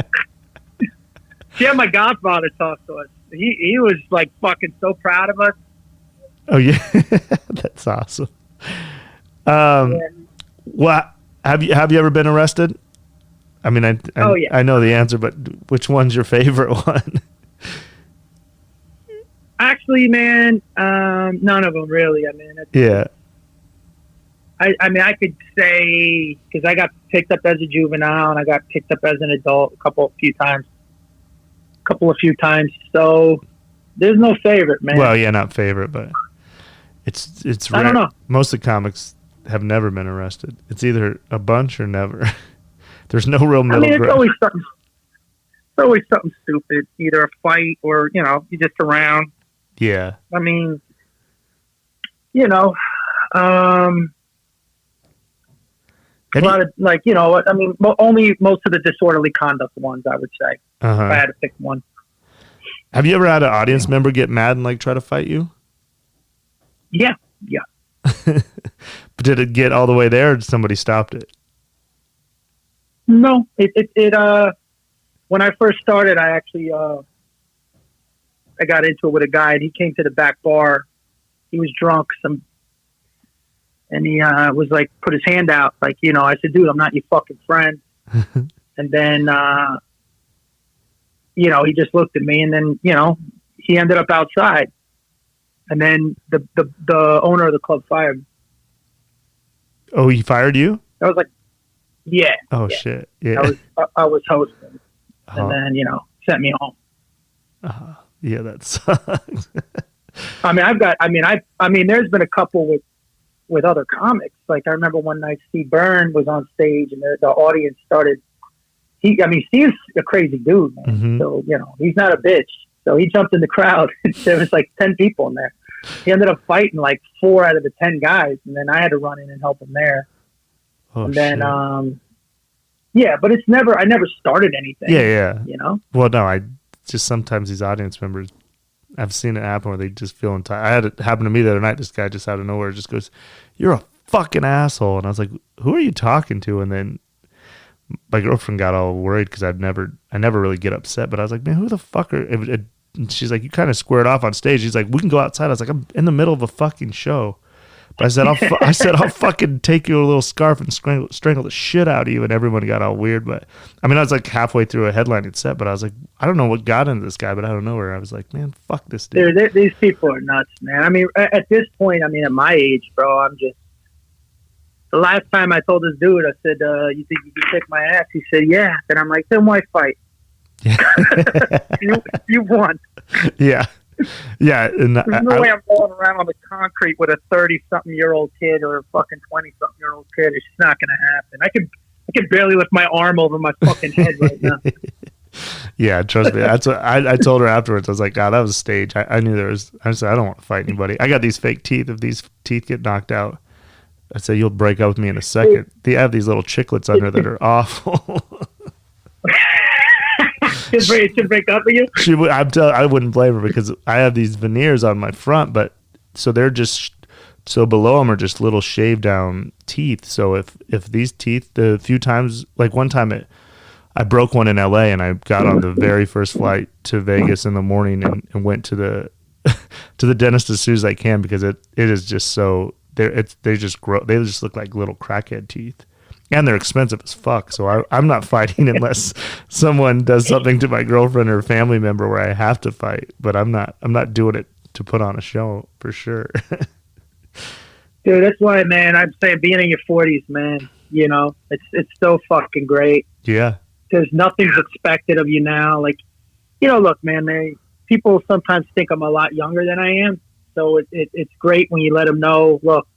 She had my godfather talk to us. He was like fucking so proud of us. Oh, yeah. That's awesome. Well, have you ever been arrested? I mean, Oh, yeah. I know the answer, but which one's your favorite one? Actually, man, none of them really. I mean, Yeah. I mean, I could say because I got picked up as a juvenile and I got picked up as an adult a few times. So there's no favorite, man. Well, yeah, not favorite, but it's rare. I don't know. Most of the comics have never been arrested. It's either a bunch or never. There's no real middle It's ground. always something stupid, either a fight or you're just around. Yeah. I mean, a lot of only most of the disorderly conduct ones, I would say. Uh-huh. If I had to pick one. Have you ever had an audience member get mad and try to fight you? Yeah. But did it get all the way there, or somebody stopped it? No, it when I first started, I actually I got into it with a guy, and he came to the back bar. He was drunk, and he was put his hand out, I said, dude, I'm not your fucking friend. And then he just looked at me, and then he ended up outside, and then the owner of the club fired me. Oh, he fired you? I was like, yeah. Oh, yeah. shit. Yeah. I was hosting, and then sent me home. Yeah, that sucks. I mean, there's been a couple with other comics. I remember one night Steve Byrne was on stage, and the audience started. Steve's a crazy dude, man. Mm-hmm. So he's not a bitch. So he jumped in the crowd. There was 10 people in there. He ended up fighting 4 out of the 10 guys, and then I had to run in and help him there. Oh, and then, shit. but I never started anything. Yeah. Well, no, I just sometimes these audience members, I've seen it happen where they just feel entitled. I had it happen to me the other night. This guy just out of nowhere just goes, "You're a fucking asshole," and I was like, "Who are you talking to?" And then my girlfriend got all worried because I never really get upset, but I was like, "Man, who the fuck are?" And she's like, "You kind of squared off on stage." He's like, "We can go outside." I was like, "I'm in the middle of a fucking show." But I said, I'll fucking take your little scarf and strangle the shit out of you. And everyone got all weird. But I was halfway through a headlining set, but I was like, I don't know what got into this guy, but I don't know where. I was like, man, fuck this dude. Dude, these people are nuts, man. At this point, at my age, bro, the last time I told this dude, I said, you think you can kick my ass? He said, yeah. And I'm like, then why fight? Yeah. you won. Yeah. Yeah. And there's no way I'm rolling around on the concrete with a 30-something-year-old kid or a fucking 20-something-year-old kid. It's just not going to happen. I can barely lift my arm over my fucking head right now. Yeah, trust me. That's what I told her afterwards. I was like, God, that was a stage. I knew I said, I don't want to fight anybody. I got these fake teeth. If these teeth get knocked out, I said, you'll break up with me in a second. They have these little chiclets under that are awful. Should break up with you? I wouldn't blame her because I have these veneers on my front, but so they're just so below them are just little shaved down teeth. So if these teeth, the few times, one time I broke one in LA and I got on the very first flight to Vegas in the morning and went to the to the dentist as soon as I can because it is just so they just look like little crackhead teeth. And they're expensive as fuck, so I'm not fighting unless someone does something to my girlfriend or family member where I have to fight. But I'm not doing it to put on a show for sure. Dude, that's why, man. I'm saying being in your 40s, man. It's so fucking great. Yeah. Because nothing's expected of you now. Look, man. People sometimes think I'm a lot younger than I am, so it's great when you let them know, look,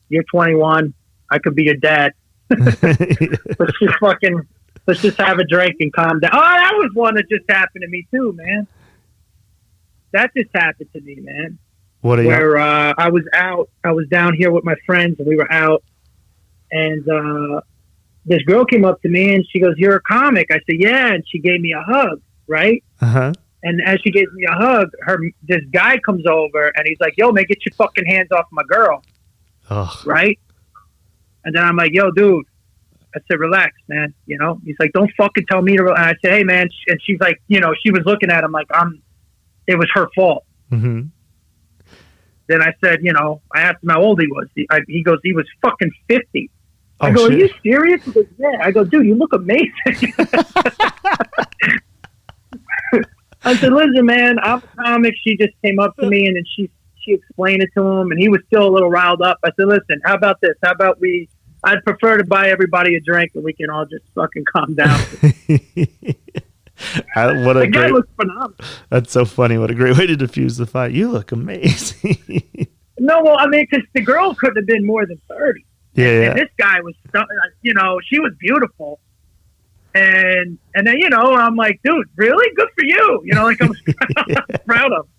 you're 21. I could be your dad. let's just have a drink and calm down. Oh, that was one that just happened to me too, man. That just happened to me, man. I was down here with my friends and we were out, and this girl came up to me and she goes, "You're a comic?" I said, "Yeah," and she gave me a hug, right? Uh-huh. And as she gives me a hug, this guy comes over and he's like, "Yo, man, get your fucking hands off my girl." Ugh. Right? And then I'm like, "Yo, dude," I said, "Relax, man." He's like, "Don't fucking tell me to." And I said, "Hey, man." And she's like, she was looking at him like, it was her fault. Mm-hmm. Then I said, I asked him how old he was. He goes, he was fucking 50. I Oh, go, shit. are you serious? He goes, yeah. I go, dude, you look amazing. I said, listen, man, I'm a comic. She just came up to me and then she explained it to him and he was still a little riled up. I said, listen, how about this? How about I'd prefer to buy everybody a drink and we can all just fucking calm down. What a The guy great, looks phenomenal. that's so funny. What a great way to diffuse the fight. You look amazing. No, well, I mean, because the girl couldn't have been more than 30. Yeah, And yeah. this guy was, you know, she was beautiful. And then, you know, I'm like, dude, really? Good for you. You know, like I'm proud of him.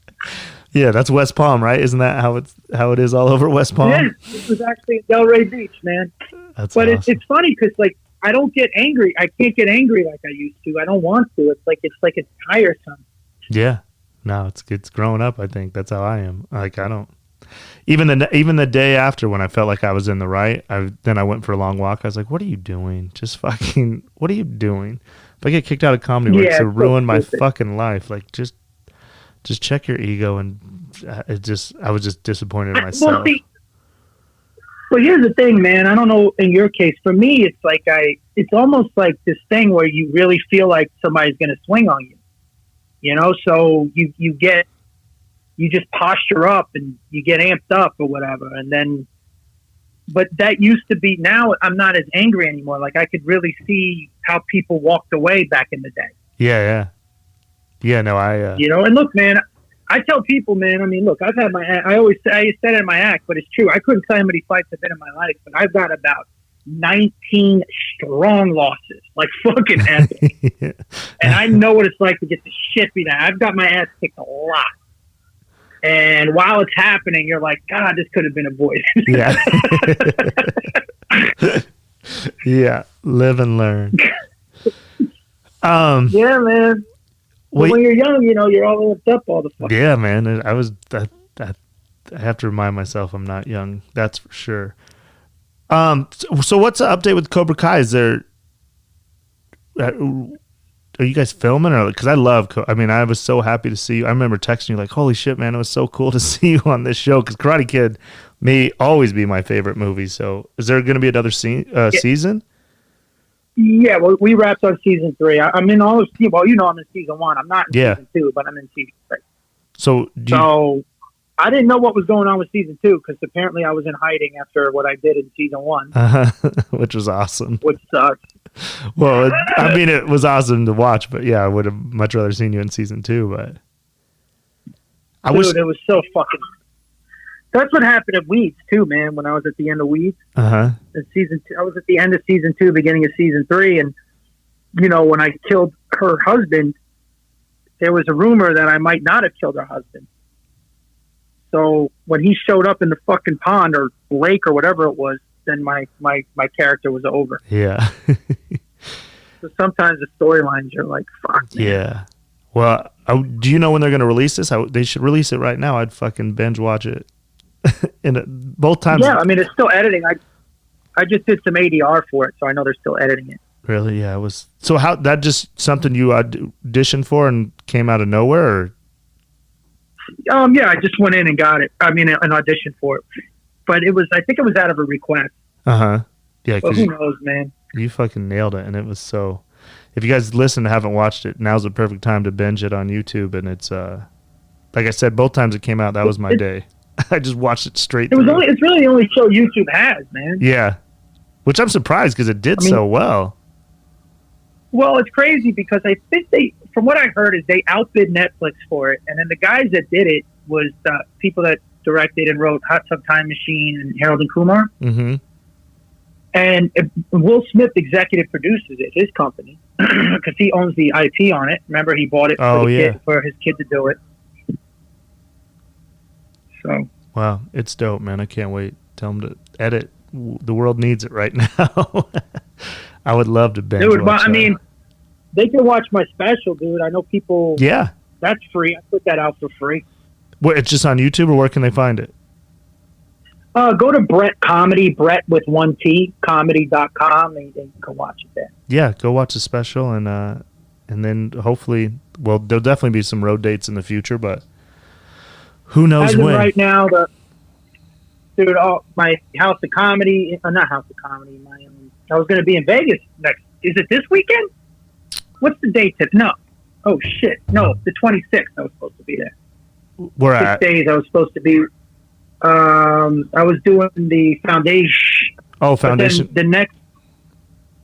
Yeah, that's West Palm, right? Isn't that how it is all over West Palm? Yeah, this was actually Delray Beach, man. That's But awesome. it's funny because, like, I don't get angry. I can't get angry like I used to. I don't want to. It's tiresome. Yeah. No, it's growing up, I think. That's how I am. Like, I don't even the day after when I felt like I was in the right, I went for a long walk. I was like, what are you doing? Just fucking, what are you doing? If I get kicked out of comedy work, Yeah, to it's so ruin my stupid. fucking life, like just check your ego. And I was just disappointed in myself. Well, see, but here's the thing, man. I don't know in your case. For me, it's like it's almost like this thing where you really feel like somebody's going to swing on you. You know, so you just posture up and you get amped up or whatever. And then, but that used to be, now I'm not as angry anymore. Like I could really see how people walked away back in the day, Yeah. No, you know? And look, man, I tell people, man, I mean, look, I said it in my act, but it's true. I couldn't tell you how many fights I've been in my life, but I've got about 19 strong losses, like fucking epic. And I know what it's like to get the shit beat out. I've got my ass kicked a lot. And while it's happening, you're like, God, this could have been avoided. Yeah. Yeah. Live and learn. Yeah, man. But Wait, when you're young, you know, you're all lift up all the fucking yeah, man. I have to remind myself I'm not young. That's for sure. So what's the update with Cobra Kai? Is there, are you guys filming or, because I love, I mean, I was so happy to see you. I remember texting you like, holy shit, man, it was so cool to see you on this show. Because Karate Kid may always be my favorite movie. So is there going to be another season? Yeah, well, we wrapped on season 3. I'm in all of well, you know, I'm in season 1. I'm not in Yeah. season 2, but I'm in season 3. So So I didn't know what was going on with season 2 because apparently I was in hiding after what I did in season 1, which was awesome. which sucks. Well, I mean, it was awesome to watch, but yeah, I would have much rather seen you in season 2, but I Dude, wish. it was so fucking. That's what happened at Weeds too, man. When I was at the end of Weeds, in season 2, I was at the end of season 2, beginning of season 3, and you know, when I killed her husband, there was a rumor that I might not have killed her husband. So when he showed up in the fucking pond or lake or whatever it was, then my character was over. Yeah. So sometimes the storylines are like, fuck, man. Yeah. Well, do you know when they're going to release this? They should release it right now. I'd fucking binge watch it. Both times. Yeah, I mean, it's still editing. I just did some ADR for it, so I know they're still editing it. Really? Yeah. It was. So how, that just something you auditioned for and came out of nowhere? Or? Yeah, I just went in and got it. I mean, an audition for it. But I think it was out of a request. Yeah. But Cause who knows, man? you fucking nailed it. And it was so, if you guys listen and haven't watched it, now's the perfect time to binge it on YouTube. And it's, like I said, both times it came out, that was my day. I just watched it straight through. It's really the only show YouTube has, man. Yeah. Which I'm surprised because it did so well. Well, it's crazy because I think from what I heard, is they outbid Netflix for it. And then the guys that did it was the people that directed and wrote Hot Tub Time Machine and Harold and Kumar. Mm-hmm. And Will Smith executive produces it, his company, because he owns the IP on it. Remember, he bought it for his kid to do it. So Wow, it's dope, man. I can't wait. Tell them to edit. The world needs it right now. I would love to binge dude, watch I mean, they can watch my special, dude. I know people. Yeah. That's free. I put that out for free. What, it's just on YouTube, or where can they find it? Go to Brett Comedy, Brett with 1 T, comedy.com, and you can watch it there. Yeah, go watch the special, and then hopefully, well, there'll definitely be some road dates in the future, but who knows As of when. right now, dude, my House of Comedy, not House of Comedy, I was going to be in Vegas next. Is it this weekend? What's the date? No. Oh, shit. No, the 26th I was supposed to be there. Where at? 6 days I was supposed to be. I was doing the foundation. Oh, foundation.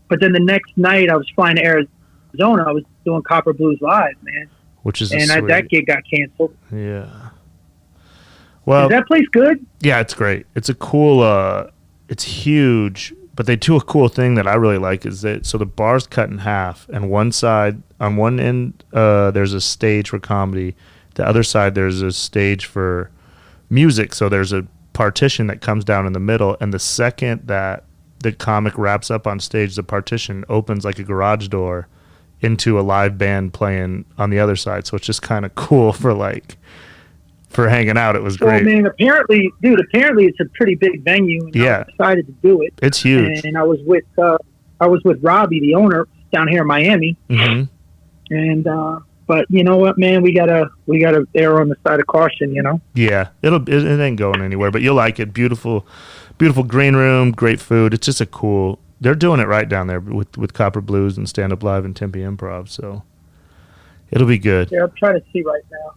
But then the next night I was flying to Arizona. I was doing Copper Blues Live, man. Which is that gig got canceled. Yeah. Well, is that place good? Yeah, it's great. It's a cool. It's huge, but they do a cool thing that I really like is that so the bar's cut in half, and one side on one end there's a stage for comedy, the other side there's a stage for music. So there's a partition that comes down in the middle, and the second that the comic wraps up on stage, the partition opens like a garage door into a live band playing on the other side. So it's just kind of cool for hanging out. It was great. Man, apparently it's a pretty big venue. And I decided to do it. It's huge. And I was with Robbie, the owner, down here in Miami. Mm-hmm. And but you know what, man, we gotta err on the side of caution, you know. Yeah, it ain't going anywhere, but you'll like it. Beautiful green room, great food. It's just a cool. They're doing it right down there with Copper Blues and Stand Up Live and Tempe Improv, so it'll be good. Yeah, I'm trying to see right now.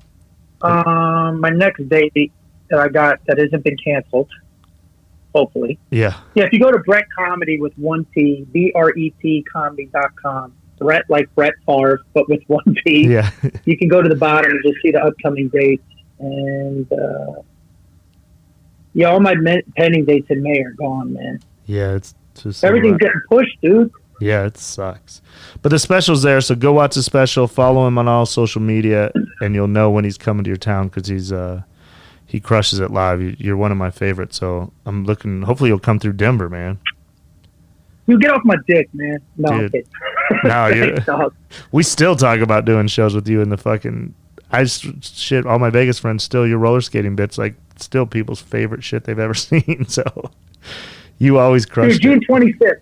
My next date that I got that hasn't been canceled, hopefully. Yeah. Yeah, if you go to Bret Comedy with one T, BRET comedy.com, Bret like Brett Favre, but with one T. Yeah. You can go to the bottom and just see the upcoming dates. And all my pending dates in May are gone, man. Yeah, it's just everything's getting pushed, dude. Yeah, it sucks. But the special's there, so go watch the special. Follow him on all social media, and you'll know when he's coming to your town because he crushes it live. You're one of my favorites, so I'm looking. Hopefully, you'll come through Denver, man. You get off my dick, man. No, dude. I'm kidding. No, we still talk about doing shows with you in the fucking. Shit, all my Vegas friends still your roller skating bits like still people's favorite shit they've ever seen. So you always crush it. June 25th.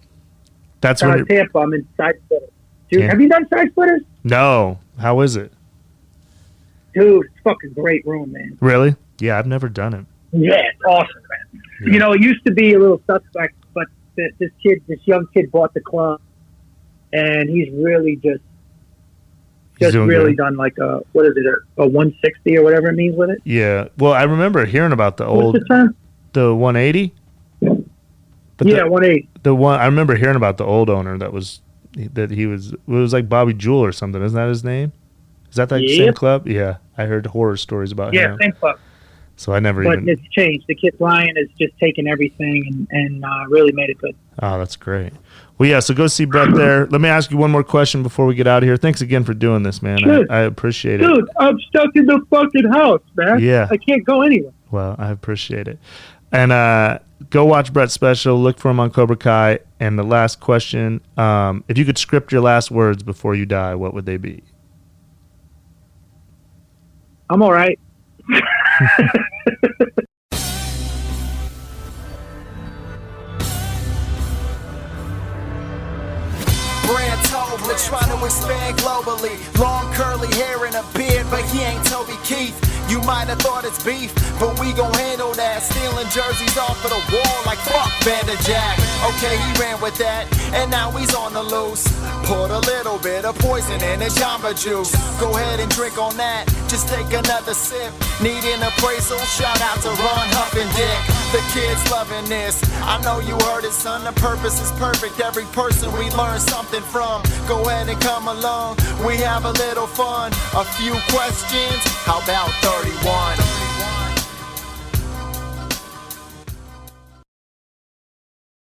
That's when Tampa. I'm in Side Splitters. Dude, have you done Side Splitters? No. How is it? Dude, it's fucking great room, man. Really? Yeah, I've never done it. Yeah, it's awesome, man. Yeah. You know, it used to be a little suspect, but this young kid bought the club, and he's really just really done like a 160 or whatever it means with it. Yeah. Well, I remember hearing about the old the 180. But yeah, 180. I remember hearing about the old owner it was like Bobby Jewell or something. Isn't that his name? Is that same club? Yeah, I heard horror stories about him. Yeah, same club. So I never But it's changed. The kid Ryan has just taken everything and really made it good. Oh, that's great. Well, yeah, so go see Bret there. Let me ask you one more question before we get out of here. Thanks again for doing this, man. I appreciate it. Dude, I'm stuck in the fucking house, man. Yeah. I can't go anywhere. Well, I appreciate it. And go watch Bret's special. Look for him on Cobra Kai. And the last question, if you could script your last words before you die, what would they be? I'm all right. Brandt Tobler trying to expand globally. Long curly hair and a beard, but he ain't Toby Keith. You might have thought it's beef, but we gon' handle that. Stealing jerseys off of the wall like fuck Vanderjack. Okay, he ran with that, and now he's on the loose. Put a little bit of poison in his Jamba Juice. Go ahead and drink on that, just take another sip. Need an appraisal, shout out to Ron Huff and Dick. The kids loving this, I know you heard it, son. The purpose is perfect, every person we learn something from. Go ahead and come along, we have a little fun. A few questions, how about 31?